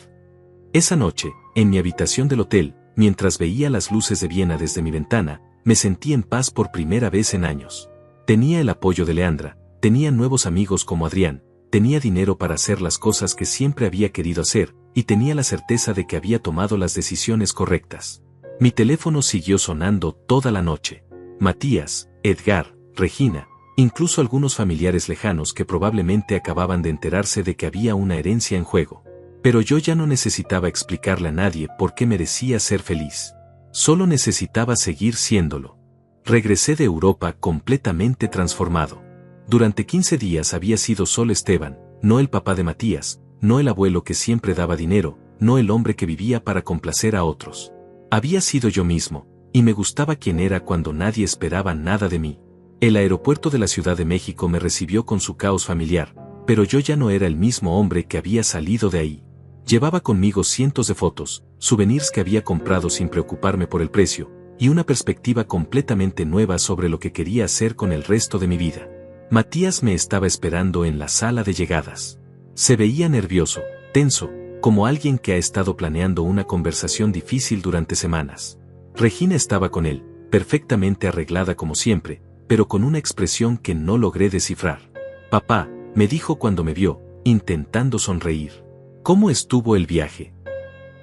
Esa noche, en mi habitación del hotel, mientras veía las luces de Viena desde mi ventana, me sentí en paz por primera vez en años. Tenía el apoyo de Leandra, tenía nuevos amigos como Adrián, tenía dinero para hacer las cosas que siempre había querido hacer, y tenía la certeza de que había tomado las decisiones correctas. Mi teléfono siguió sonando toda la noche. Matías, Edgar, Regina, incluso algunos familiares lejanos que probablemente acababan de enterarse de que había una herencia en juego. Pero yo ya no necesitaba explicarle a nadie por qué merecía ser feliz. Solo necesitaba seguir siéndolo. Regresé de Europa completamente transformado. Durante 15 días había sido solo Esteban, no el papá de Matías, no el abuelo que siempre daba dinero, no el hombre que vivía para complacer a otros. Había sido yo mismo, y me gustaba quien era cuando nadie esperaba nada de mí. El aeropuerto de la Ciudad de México me recibió con su caos familiar, pero yo ya no era el mismo hombre que había salido de ahí. Llevaba conmigo cientos de fotos, souvenirs que había comprado sin preocuparme por el precio, y una perspectiva completamente nueva sobre lo que quería hacer con el resto de mi vida. Matías me estaba esperando en la sala de llegadas. Se veía nervioso, tenso, como alguien que ha estado planeando una conversación difícil durante semanas. Regina estaba con él, perfectamente arreglada como siempre, pero con una expresión que no logré descifrar. «Papá», me dijo cuando me vio, intentando sonreír. «¿Cómo estuvo el viaje?»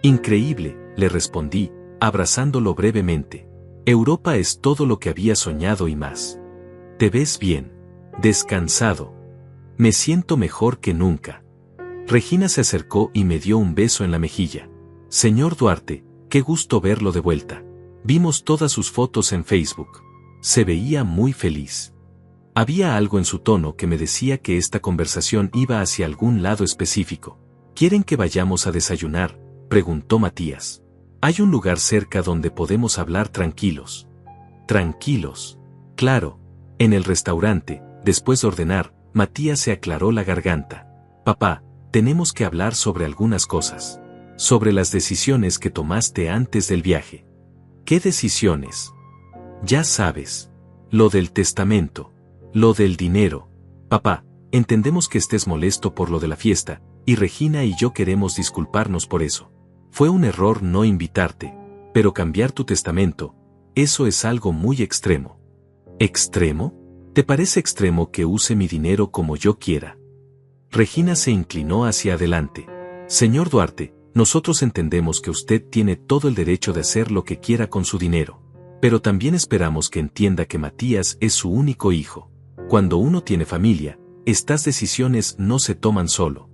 «Increíble», le respondí, abrazándolo brevemente. «Europa es todo lo que había soñado y más. Te ves bien. Descansado. Me siento mejor que nunca». Regina se acercó y me dio un beso en la mejilla. «Señor Duarte, qué gusto verlo de vuelta. Vimos todas sus fotos en Facebook. Se veía muy feliz». Había algo en su tono que me decía que esta conversación iba hacia algún lado específico. «¿Quieren que vayamos a desayunar?», preguntó Matías. «Hay un lugar cerca donde podemos hablar tranquilos». «Tranquilos». «Claro». En el restaurante, después de ordenar, Matías se aclaró la garganta. «Papá, tenemos que hablar sobre algunas cosas. Sobre las decisiones que tomaste antes del viaje». «¿Qué decisiones?» «Ya sabes. Lo del testamento. Lo del dinero. Papá, entendemos que estés molesto por lo de la fiesta, y Regina y yo queremos disculparnos por eso. Fue un error no invitarte, pero cambiar tu testamento, eso es algo muy extremo». «¿Extremo? ¿Te parece extremo que use mi dinero como yo quiera?» Regina se inclinó hacia adelante. «Señor Duarte, nosotros entendemos que usted tiene todo el derecho de hacer lo que quiera con su dinero, pero también esperamos que entienda que Matías es su único hijo. Cuando uno tiene familia, estas decisiones no se toman solo.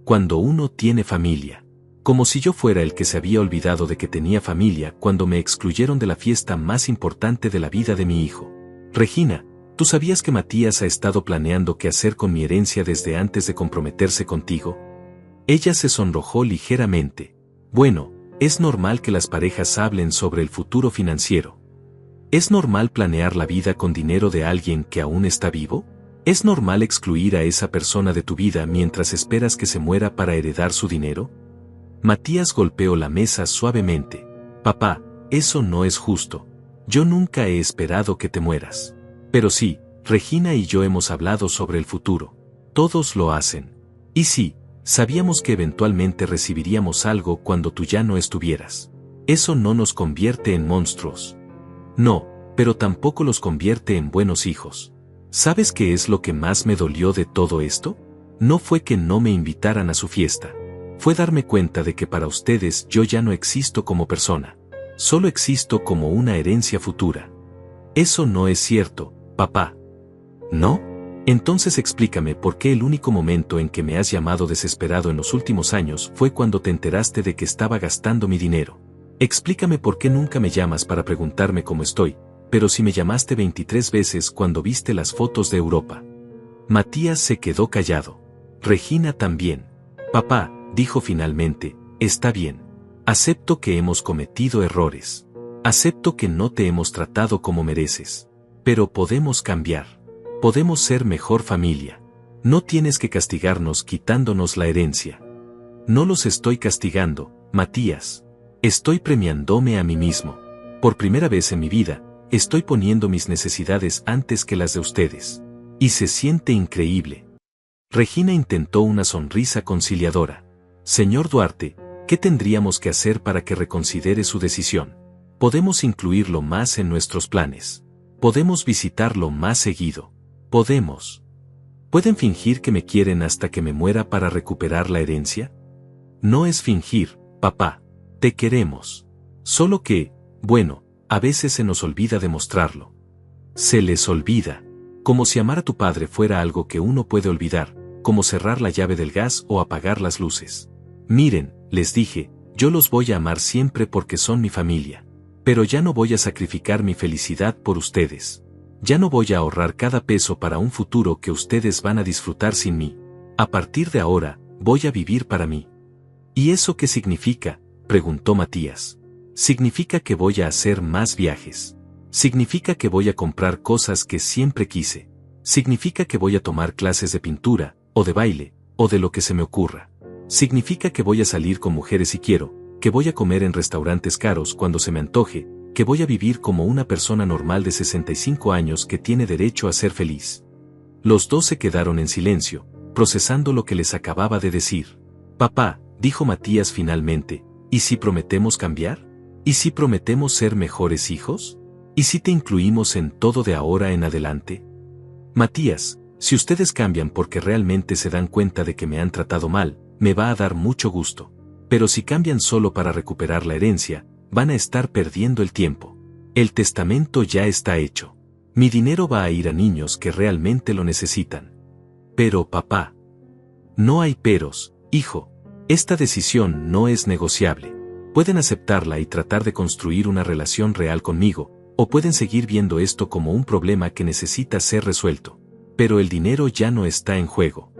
Cuando uno tiene familia». Como si yo fuera el que se había olvidado de que tenía familia cuando me excluyeron de la fiesta más importante de la vida de mi hijo. «Regina, ¿tú sabías que Matías ha estado planeando qué hacer con mi herencia desde antes de comprometerse contigo?» Ella se sonrojó ligeramente. «Bueno, es normal que las parejas hablen sobre el futuro financiero. ¿Es normal planear la vida con dinero de alguien que aún está vivo? ¿Es normal excluir a esa persona de tu vida mientras esperas que se muera para heredar su dinero?» Matías golpeó la mesa suavemente. «Papá, eso no es justo. Yo nunca he esperado que te mueras. Pero sí, Regina y yo hemos hablado sobre el futuro. Todos lo hacen. Y sí, sabíamos que eventualmente recibiríamos algo cuando tú ya no estuvieras. Eso no nos convierte en monstruos. No, pero tampoco los convierte en buenos hijos. ¿Sabes qué es lo que más me dolió de todo esto? No fue que no me invitaran a su fiesta. Fue darme cuenta de que para ustedes yo ya no existo como persona. Solo existo como una herencia futura». «Eso no es cierto, papá». «¿No? Entonces explícame por qué el único momento en que me has llamado desesperado en los últimos años fue cuando te enteraste de que estaba gastando mi dinero. Explícame por qué nunca me llamas para preguntarme cómo estoy, pero si me llamaste 23 veces cuando viste las fotos de Europa». Matías se quedó callado. Regina también. «Papá», dijo finalmente, «está bien. Acepto que hemos cometido errores. Acepto que no te hemos tratado como mereces. Pero podemos cambiar. Podemos ser mejor familia. No tienes que castigarnos quitándonos la herencia». «No los estoy castigando, Matías. Estoy premiándome a mí mismo. Por primera vez en mi vida, estoy poniendo mis necesidades antes que las de ustedes. Y se siente increíble». Regina intentó una sonrisa conciliadora. Señor Duarte, ¿qué tendríamos que hacer para que reconsidere su decisión? Podemos incluirlo más en nuestros planes. Podemos visitarlo más seguido. ¿Pueden fingir que me quieren hasta que me muera para recuperar la herencia? No es fingir, papá. Te queremos. Solo que, bueno, a veces se nos olvida demostrarlo. Se les olvida. Como si amar a tu padre fuera algo que uno puede olvidar, como cerrar la llave del gas o apagar las luces. Miren, les dije, yo los voy a amar siempre porque son mi familia. Pero ya no voy a sacrificar mi felicidad por ustedes. Ya no voy a ahorrar cada peso para un futuro que ustedes van a disfrutar sin mí. A partir de ahora, voy a vivir para mí. ¿Y eso qué significa?, preguntó Matías. Significa que voy a hacer más viajes. Significa que voy a comprar cosas que siempre quise. Significa que voy a tomar clases de pintura, o de baile, o de lo que se me ocurra. Significa que voy a salir con mujeres si quiero, que voy a comer en restaurantes caros cuando se me antoje, que voy a vivir como una persona normal de 65 años que tiene derecho a ser feliz. Los dos se quedaron en silencio, procesando lo que les acababa de decir. Papá, dijo Matías finalmente, ¿y si prometemos cambiar? ¿Y si prometemos ser mejores hijos? ¿Y si te incluimos en todo de ahora en adelante? Matías, si ustedes cambian porque realmente se dan cuenta de que me han tratado mal, me va a dar mucho gusto. Pero si cambian solo para recuperar la herencia, van a estar perdiendo el tiempo. El testamento ya está hecho. Mi dinero va a ir a niños que realmente lo necesitan. Pero papá. No hay peros, hijo. Esta decisión no es negociable. Pueden aceptarla y tratar de construir una relación real conmigo, o pueden seguir viendo esto como un problema que necesita ser resuelto. Pero el dinero ya no está en juego.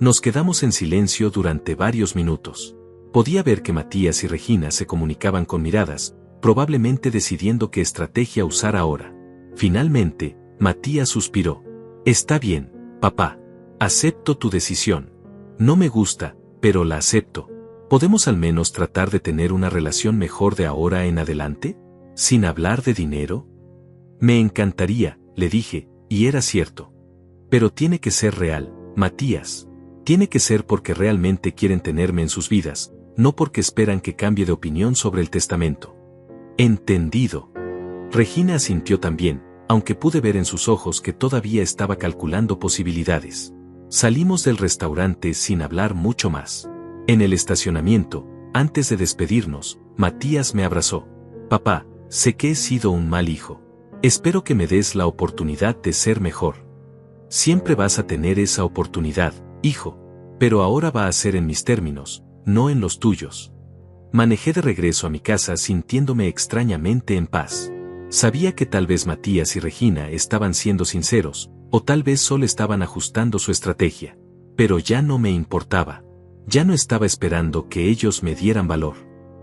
Nos quedamos en silencio durante varios minutos. Podía ver que Matías y Regina se comunicaban con miradas, probablemente decidiendo qué estrategia usar ahora. Finalmente, Matías suspiró. Está bien, papá. Acepto tu decisión. No me gusta, pero la acepto. ¿Podemos al menos tratar de tener una relación mejor de ahora en adelante? ¿Sin hablar de dinero? Me encantaría, le dije, y era cierto. Pero tiene que ser real, Matías. Tiene que ser porque realmente quieren tenerme en sus vidas, no porque esperan que cambie de opinión sobre el testamento. Entendido. Regina asintió también, aunque pude ver en sus ojos que todavía estaba calculando posibilidades. Salimos del restaurante sin hablar mucho más. En el estacionamiento, antes de despedirnos, Matías me abrazó. Papá, sé que he sido un mal hijo. Espero que me des la oportunidad de ser mejor. Siempre vas a tener esa oportunidad, hijo. Pero ahora va a ser en mis términos, no en los tuyos. Manejé de regreso a mi casa sintiéndome extrañamente en paz. Sabía que tal vez Matías y Regina estaban siendo sinceros, o tal vez solo estaban ajustando su estrategia. Pero ya no me importaba. Ya no estaba esperando que ellos me dieran valor.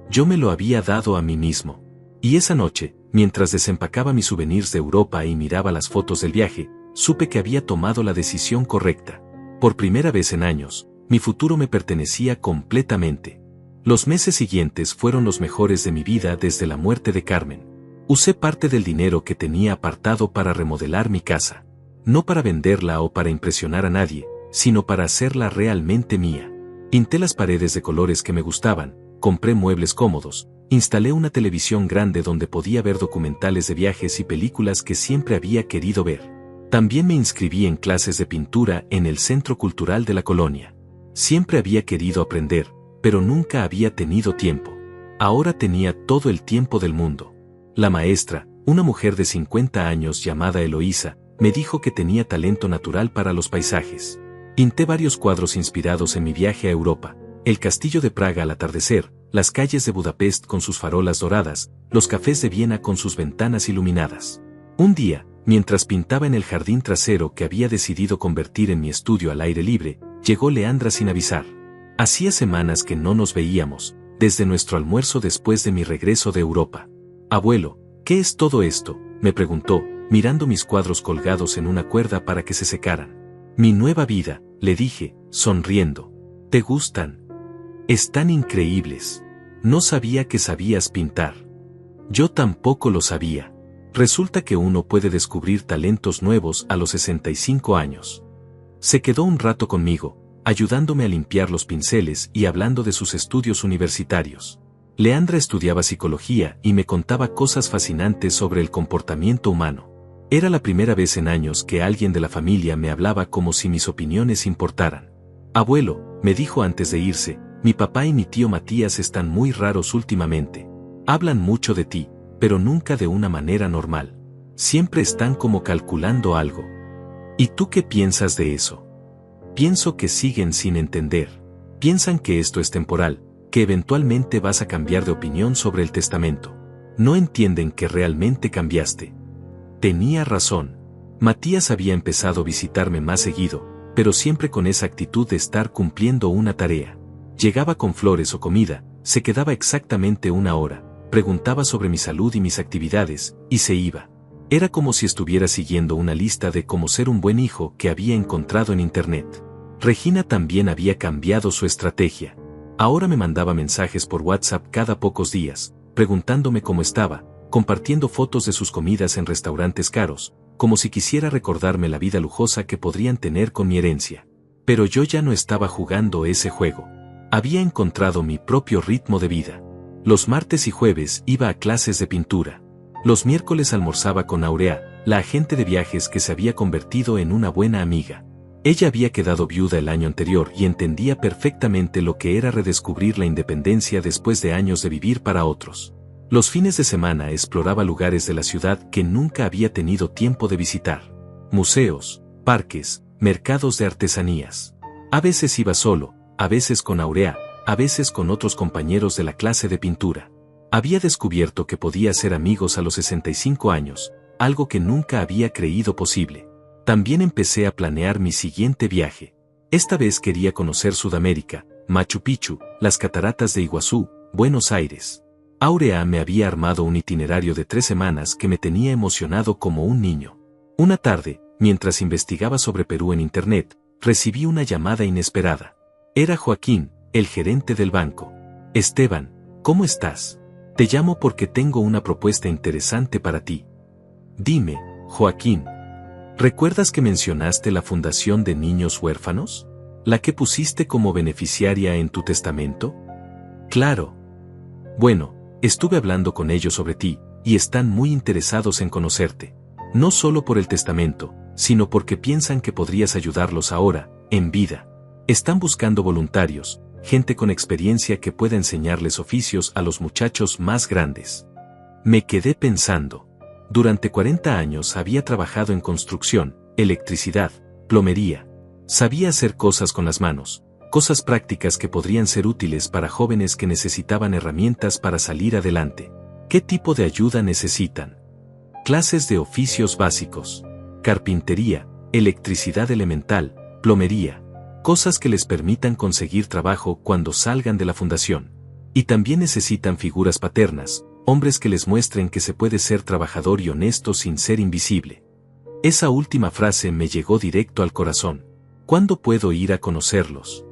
Yo me lo había dado a mí mismo. Y esa noche, mientras desempacaba mis souvenirs de Europa y miraba las fotos del viaje, supe que había tomado la decisión correcta. Por primera vez en años, mi futuro me pertenecía completamente. Los meses siguientes fueron los mejores de mi vida desde la muerte de Carmen. Usé parte del dinero que tenía apartado para remodelar mi casa. No para venderla o para impresionar a nadie, sino para hacerla realmente mía. Pinté las paredes de colores que me gustaban, compré muebles cómodos, instalé una televisión grande donde podía ver documentales de viajes y películas que siempre había querido ver. También me inscribí en clases de pintura en el Centro Cultural de la colonia. Siempre había querido aprender, pero nunca había tenido tiempo. Ahora tenía todo el tiempo del mundo. La maestra, una mujer de 50 años llamada Eloísa, me dijo que tenía talento natural para los paisajes. Pinté varios cuadros inspirados en mi viaje a Europa, el castillo de Praga al atardecer, las calles de Budapest con sus farolas doradas, los cafés de Viena con sus ventanas iluminadas. Un día, mientras pintaba en el jardín trasero que había decidido convertir en mi estudio al aire libre, llegó Leandra sin avisar. Hacía semanas que no nos veíamos, desde nuestro almuerzo después de mi regreso de Europa. Abuelo, ¿qué es todo esto?, me preguntó, mirando mis cuadros colgados en una cuerda para que se secaran. Mi nueva vida, le dije, sonriendo. ¿Te gustan? Están increíbles. No sabía que sabías pintar. Yo tampoco lo sabía. Resulta que uno puede descubrir talentos nuevos a los 65 años. Se quedó un rato conmigo, ayudándome a limpiar los pinceles y hablando de sus estudios universitarios. Leandra estudiaba psicología y me contaba cosas fascinantes sobre el comportamiento humano. Era la primera vez en años que alguien de la familia me hablaba como si mis opiniones importaran. Abuelo, me dijo antes de irse, mi papá y mi tío Matías están muy raros últimamente. Hablan mucho de ti, pero nunca de una manera normal. Siempre están como calculando algo. ¿Y tú qué piensas de eso? Pienso que siguen sin entender. Piensan que esto es temporal, que eventualmente vas a cambiar de opinión sobre el testamento. No entienden que realmente cambiaste. Tenía razón. Matías había empezado a visitarme más seguido, pero siempre con esa actitud de estar cumpliendo una tarea. Llegaba con flores o comida, se quedaba exactamente una hora, preguntaba sobre mi salud y mis actividades, y se iba. Era como si estuviera siguiendo una lista de cómo ser un buen hijo que había encontrado en internet. Regina también había cambiado su estrategia. Ahora me mandaba mensajes por WhatsApp cada pocos días, preguntándome cómo estaba, compartiendo fotos de sus comidas en restaurantes caros, como si quisiera recordarme la vida lujosa que podrían tener con mi herencia. Pero yo ya no estaba jugando ese juego. Había encontrado mi propio ritmo de vida. Los martes y jueves iba a clases de pintura. Los miércoles almorzaba con Aurea, la agente de viajes que se había convertido en una buena amiga. Ella había quedado viuda el año anterior y entendía perfectamente lo que era redescubrir la independencia después de años de vivir para otros. Los fines de semana exploraba lugares de la ciudad que nunca había tenido tiempo de visitar. Museos, parques, mercados de artesanías. A veces iba solo, a veces con Aurea, a veces con otros compañeros de la clase de pintura. Había descubierto que podía ser amigos a los 65 años, algo que nunca había creído posible. También empecé a planear mi siguiente viaje. Esta vez quería conocer Sudamérica, Machu Picchu, las cataratas de Iguazú, Buenos Aires. Aurea me había armado un itinerario de 3 semanas que me tenía emocionado como un niño. Una tarde, mientras investigaba sobre Perú en internet, recibí una llamada inesperada. Era Joaquín, el gerente del banco. Esteban, ¿cómo estás? Te llamo porque tengo una propuesta interesante para ti. Dime, Joaquín. ¿Recuerdas que mencionaste la Fundación de Niños Huérfanos? ¿La que pusiste como beneficiaria en tu testamento? Claro. Bueno, estuve hablando con ellos sobre ti, y están muy interesados en conocerte. No solo por el testamento, sino porque piensan que podrías ayudarlos ahora, en vida. Están buscando voluntarios, gente con experiencia que pueda enseñarles oficios a los muchachos más grandes. Me quedé pensando. Durante 40 años había trabajado en construcción, electricidad, plomería. Sabía hacer cosas con las manos, cosas prácticas que podrían ser útiles para jóvenes que necesitaban herramientas para salir adelante. ¿Qué tipo de ayuda necesitan? Clases de oficios básicos, carpintería, electricidad elemental, plomería. Cosas que les permitan conseguir trabajo cuando salgan de la fundación. Y también necesitan figuras paternas, hombres que les muestren que se puede ser trabajador y honesto sin ser invisible. Esa última frase me llegó directo al corazón. ¿Cuándo puedo ir a conocerlos?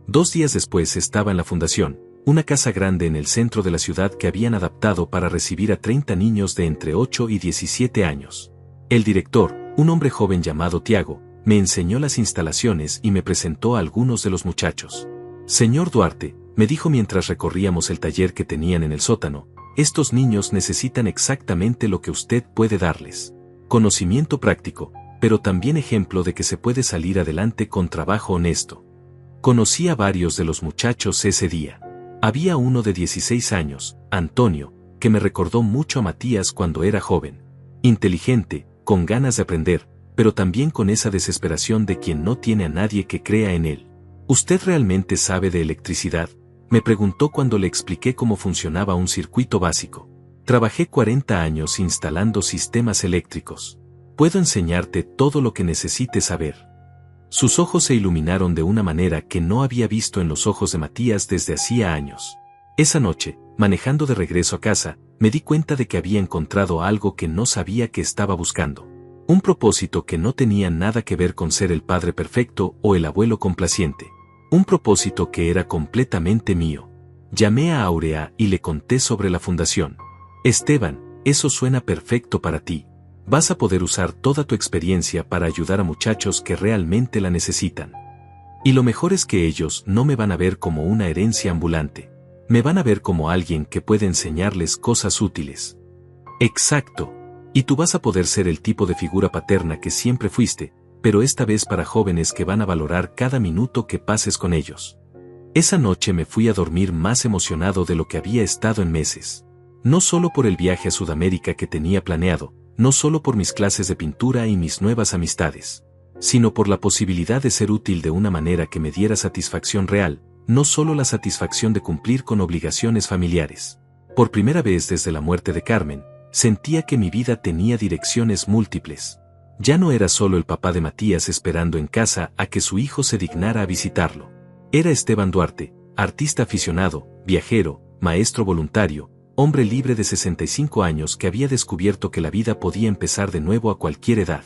2 días después estaba en la fundación, una casa grande en el centro de la ciudad que habían adaptado para recibir a 30 niños de entre 8 y 17 años. El director, un hombre joven llamado Tiago, me enseñó las instalaciones y me presentó a algunos de los muchachos. Señor Duarte, me dijo mientras recorríamos el taller que tenían en el sótano, estos niños necesitan exactamente lo que usted puede darles. Conocimiento práctico, pero también ejemplo de que se puede salir adelante con trabajo honesto. Conocí a varios de los muchachos ese día. Había uno de 16 años, Antonio, que me recordó mucho a Matías cuando era joven. Inteligente, con ganas de aprender, pero también con esa desesperación de quien no tiene a nadie que crea en él. ¿Usted realmente sabe de electricidad?, me preguntó cuando le expliqué cómo funcionaba un circuito básico. Trabajé 40 años instalando sistemas eléctricos. Puedo enseñarte todo lo que necesites saber. Sus ojos se iluminaron de una manera que no había visto en los ojos de Matías desde hacía años. Esa noche, manejando de regreso a casa, me di cuenta de que había encontrado algo que no sabía que estaba buscando. Un propósito que no tenía nada que ver con ser el padre perfecto o el abuelo complaciente. Un propósito que era completamente mío. Llamé a Aurea y le conté sobre la fundación. Esteban, eso suena perfecto para ti. Vas a poder usar toda tu experiencia para ayudar a muchachos que realmente la necesitan. Y lo mejor es que ellos no me van a ver como una herencia ambulante. Me van a ver como alguien que puede enseñarles cosas útiles. Exacto. Y tú vas a poder ser el tipo de figura paterna que siempre fuiste, pero esta vez para jóvenes que van a valorar cada minuto que pases con ellos. Esa noche me fui a dormir más emocionado de lo que había estado en meses. No solo por el viaje a Sudamérica que tenía planeado, no solo por mis clases de pintura y mis nuevas amistades, sino por la posibilidad de ser útil de una manera que me diera satisfacción real, no solo la satisfacción de cumplir con obligaciones familiares. Por primera vez desde la muerte de Carmen, sentía que mi vida tenía direcciones múltiples. Ya no era solo el papá de Matías esperando en casa a que su hijo se dignara a visitarlo. Era Esteban Duarte, artista aficionado, viajero, maestro voluntario, hombre libre de 65 años que había descubierto que la vida podía empezar de nuevo a cualquier edad.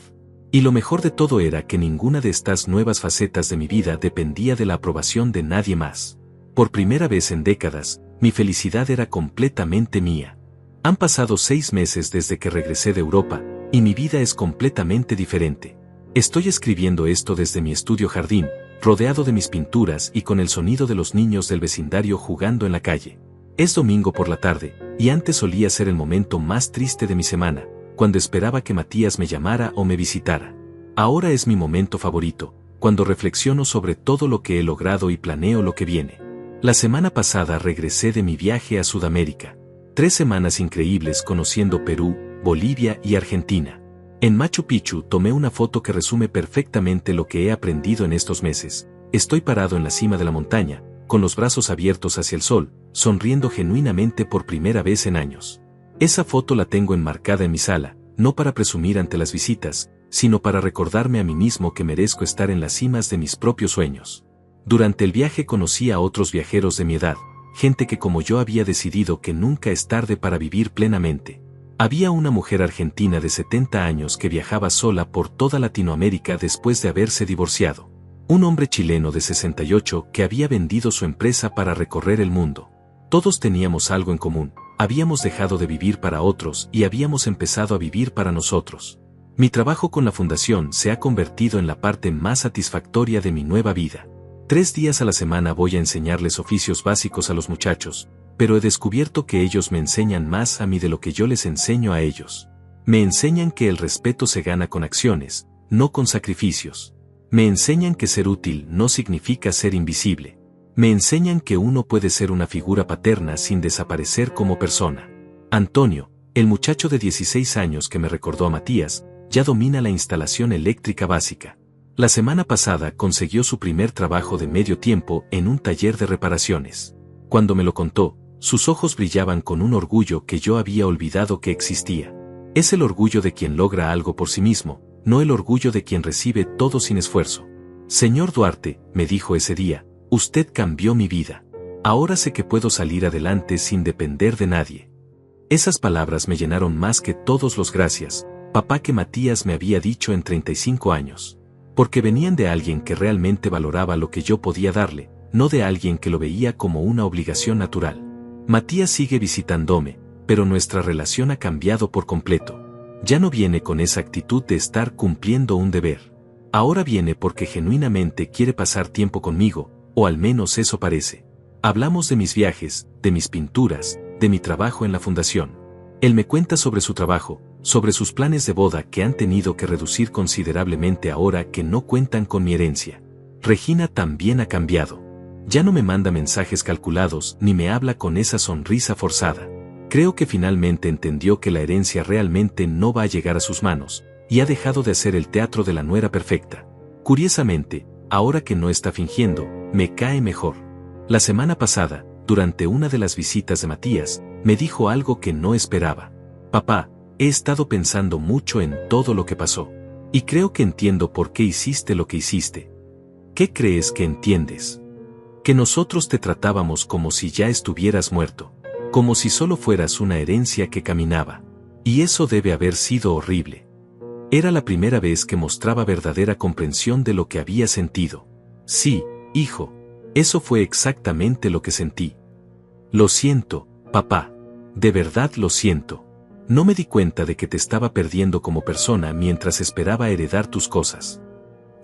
Y lo mejor de todo era que ninguna de estas nuevas facetas de mi vida dependía de la aprobación de nadie más. Por primera vez en décadas, mi felicidad era completamente mía. Han pasado 6 meses desde que regresé de Europa, y mi vida es completamente diferente. Estoy escribiendo esto desde mi estudio jardín, rodeado de mis pinturas y con el sonido de los niños del vecindario jugando en la calle. Es domingo por la tarde, y antes solía ser el momento más triste de mi semana, cuando esperaba que Matías me llamara o me visitara. Ahora es mi momento favorito, cuando reflexiono sobre todo lo que he logrado y planeo lo que viene. La semana pasada regresé de mi viaje a Sudamérica. 3 semanas increíbles conociendo Perú, Bolivia y Argentina. En Machu Picchu tomé una foto que resume perfectamente lo que he aprendido en estos meses. Estoy parado en la cima de la montaña, con los brazos abiertos hacia el sol, sonriendo genuinamente por primera vez en años. Esa foto la tengo enmarcada en mi sala, no para presumir ante las visitas, sino para recordarme a mí mismo que merezco estar en las cimas de mis propios sueños. Durante el viaje conocí a otros viajeros de mi edad, gente que como yo había decidido que nunca es tarde para vivir plenamente. Había una mujer argentina de 70 años que viajaba sola por toda Latinoamérica después de haberse divorciado. Un hombre chileno de 68 que había vendido su empresa para recorrer el mundo. Todos teníamos algo en común, habíamos dejado de vivir para otros y habíamos empezado a vivir para nosotros. Mi trabajo con la fundación se ha convertido en la parte más satisfactoria de mi nueva vida. 3 días a la semana voy a enseñarles oficios básicos a los muchachos, pero he descubierto que ellos me enseñan más a mí de lo que yo les enseño a ellos. Me enseñan que el respeto se gana con acciones, no con sacrificios. Me enseñan que ser útil no significa ser invisible. Me enseñan que uno puede ser una figura paterna sin desaparecer como persona. Antonio, el muchacho de 16 años que me recordó a Matías, ya domina la instalación eléctrica básica. La semana pasada consiguió su primer trabajo de medio tiempo en un taller de reparaciones. Cuando me lo contó, sus ojos brillaban con un orgullo que yo había olvidado que existía. Es el orgullo de quien logra algo por sí mismo, no el orgullo de quien recibe todo sin esfuerzo. Señor Duarte, me dijo ese día, usted cambió mi vida. Ahora sé que puedo salir adelante sin depender de nadie. Esas palabras me llenaron más que todos los gracias, papá, que Matías me había dicho en 35 años. Porque venían de alguien que realmente valoraba lo que yo podía darle, no de alguien que lo veía como una obligación natural. Matías sigue visitándome, pero nuestra relación ha cambiado por completo. Ya no viene con esa actitud de estar cumpliendo un deber. Ahora viene porque genuinamente quiere pasar tiempo conmigo, o al menos eso parece. Hablamos de mis viajes, de mis pinturas, de mi trabajo en la fundación. Él me cuenta sobre su trabajo, sobre sus planes de boda que han tenido que reducir considerablemente ahora que no cuentan con mi herencia. Regina también ha cambiado. Ya no me manda mensajes calculados ni me habla con esa sonrisa forzada. Creo que finalmente entendió que la herencia realmente no va a llegar a sus manos, y ha dejado de hacer el teatro de la nuera perfecta. Curiosamente, ahora que no está fingiendo, me cae mejor. La semana pasada, durante una de las visitas de Matías, me dijo algo que no esperaba. Papá, he estado pensando mucho en todo lo que pasó. Y creo que entiendo por qué hiciste lo que hiciste. ¿Qué crees que entiendes? Que nosotros te tratábamos como si ya estuvieras muerto. Como si solo fueras una herencia que caminaba. Y eso debe haber sido horrible. Era la primera vez que mostraba verdadera comprensión de lo que había sentido. Sí, hijo. Eso fue exactamente lo que sentí. Lo siento, papá. De verdad lo siento. No me di cuenta de que te estaba perdiendo como persona mientras esperaba heredar tus cosas.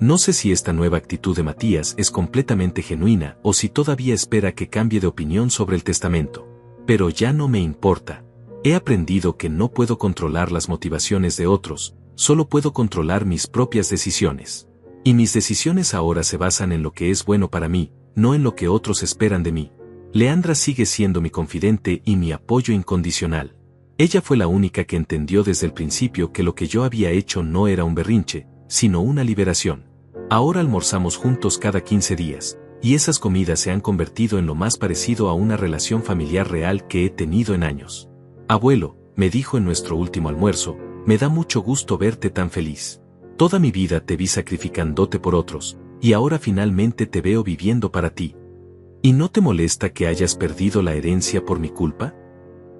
No sé si esta nueva actitud de Matías es completamente genuina o si todavía espera que cambie de opinión sobre el testamento. Pero ya no me importa. He aprendido que no puedo controlar las motivaciones de otros, solo puedo controlar mis propias decisiones. Y mis decisiones ahora se basan en lo que es bueno para mí, no en lo que otros esperan de mí. Leandra sigue siendo mi confidente y mi apoyo incondicional. Ella fue la única que entendió desde el principio que lo que yo había hecho no era un berrinche, sino una liberación. Ahora almorzamos juntos cada 15 días, y esas comidas se han convertido en lo más parecido a una relación familiar real que he tenido en años. Abuelo, me dijo en nuestro último almuerzo, me da mucho gusto verte tan feliz. Toda mi vida te vi sacrificándote por otros, y ahora finalmente te veo viviendo para ti. ¿Y no te molesta que hayas perdido la herencia por mi culpa?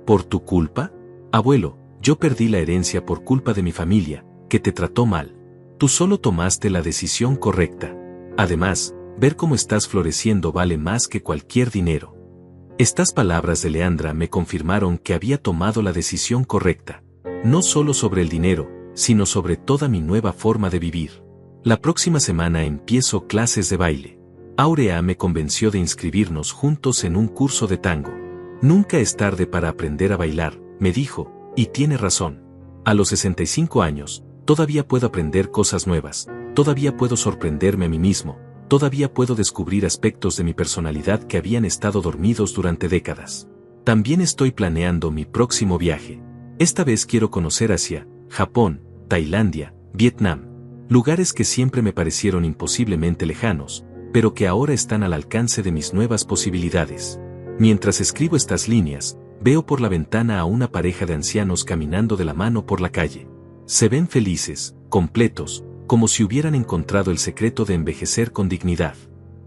¿Por tu culpa? Abuelo, yo perdí la herencia por culpa de mi familia, que te trató mal. Tú solo tomaste la decisión correcta. Además, ver cómo estás floreciendo vale más que cualquier dinero. Estas palabras de Leandra me confirmaron que había tomado la decisión correcta. No solo sobre el dinero, sino sobre toda mi nueva forma de vivir. La próxima semana empiezo clases de baile. Aurea me convenció de inscribirnos juntos en un curso de tango. Nunca es tarde para aprender a bailar, me dijo, y tiene razón. A los 65 años, todavía puedo aprender cosas nuevas, todavía puedo sorprenderme a mí mismo, todavía puedo descubrir aspectos de mi personalidad que habían estado dormidos durante décadas. También estoy planeando mi próximo viaje. Esta vez quiero conocer Asia, Japón, Tailandia, Vietnam. Lugares que siempre me parecieron imposiblemente lejanos, pero que ahora están al alcance de mis nuevas posibilidades. Mientras escribo estas líneas, veo por la ventana a una pareja de ancianos caminando de la mano por la calle. Se ven felices, completos, como si hubieran encontrado el secreto de envejecer con dignidad.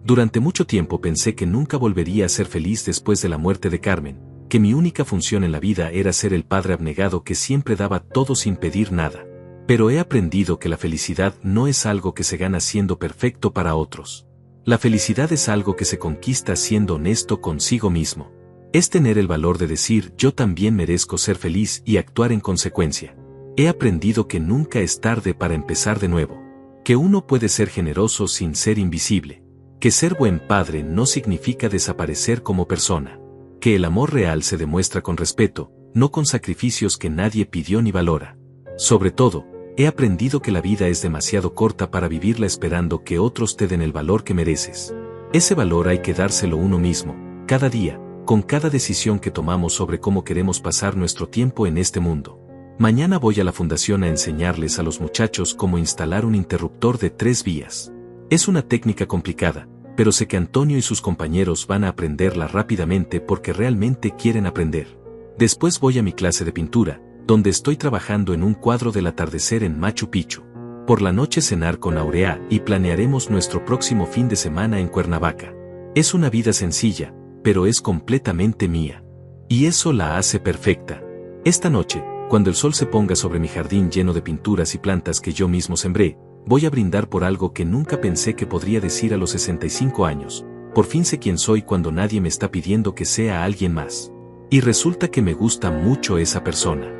Durante mucho tiempo pensé que nunca volvería a ser feliz después de la muerte de Carmen, que mi única función en la vida era ser el padre abnegado que siempre daba todo sin pedir nada. Pero he aprendido que la felicidad no es algo que se gana siendo perfecto para otros. La felicidad es algo que se conquista siendo honesto consigo mismo. Es tener el valor de decir yo también merezco ser feliz y actuar en consecuencia. He aprendido que nunca es tarde para empezar de nuevo. Que uno puede ser generoso sin ser invisible. Que ser buen padre no significa desaparecer como persona. Que el amor real se demuestra con respeto, no con sacrificios que nadie pidió ni valora. Sobre todo, he aprendido que la vida es demasiado corta para vivirla esperando que otros te den el valor que mereces. Ese valor hay que dárselo uno mismo, cada día, con cada decisión que tomamos sobre cómo queremos pasar nuestro tiempo en este mundo. Mañana voy a la fundación a enseñarles a los muchachos cómo instalar un interruptor de 3 vías. Es una técnica complicada, pero sé que Antonio y sus compañeros van a aprenderla rápidamente porque realmente quieren aprender. Después voy a mi clase de pintura, donde estoy trabajando en un cuadro del atardecer en Machu Picchu. Por la noche cenar con Aurea y planearemos nuestro próximo fin de semana en Cuernavaca. Es una vida sencilla, pero es completamente mía. Y eso la hace perfecta. Esta noche, cuando el sol se ponga sobre mi jardín lleno de pinturas y plantas que yo mismo sembré, voy a brindar por algo que nunca pensé que podría decir a los 65 años. Por fin sé quién soy cuando nadie me está pidiendo que sea alguien más. Y resulta que me gusta mucho esa persona.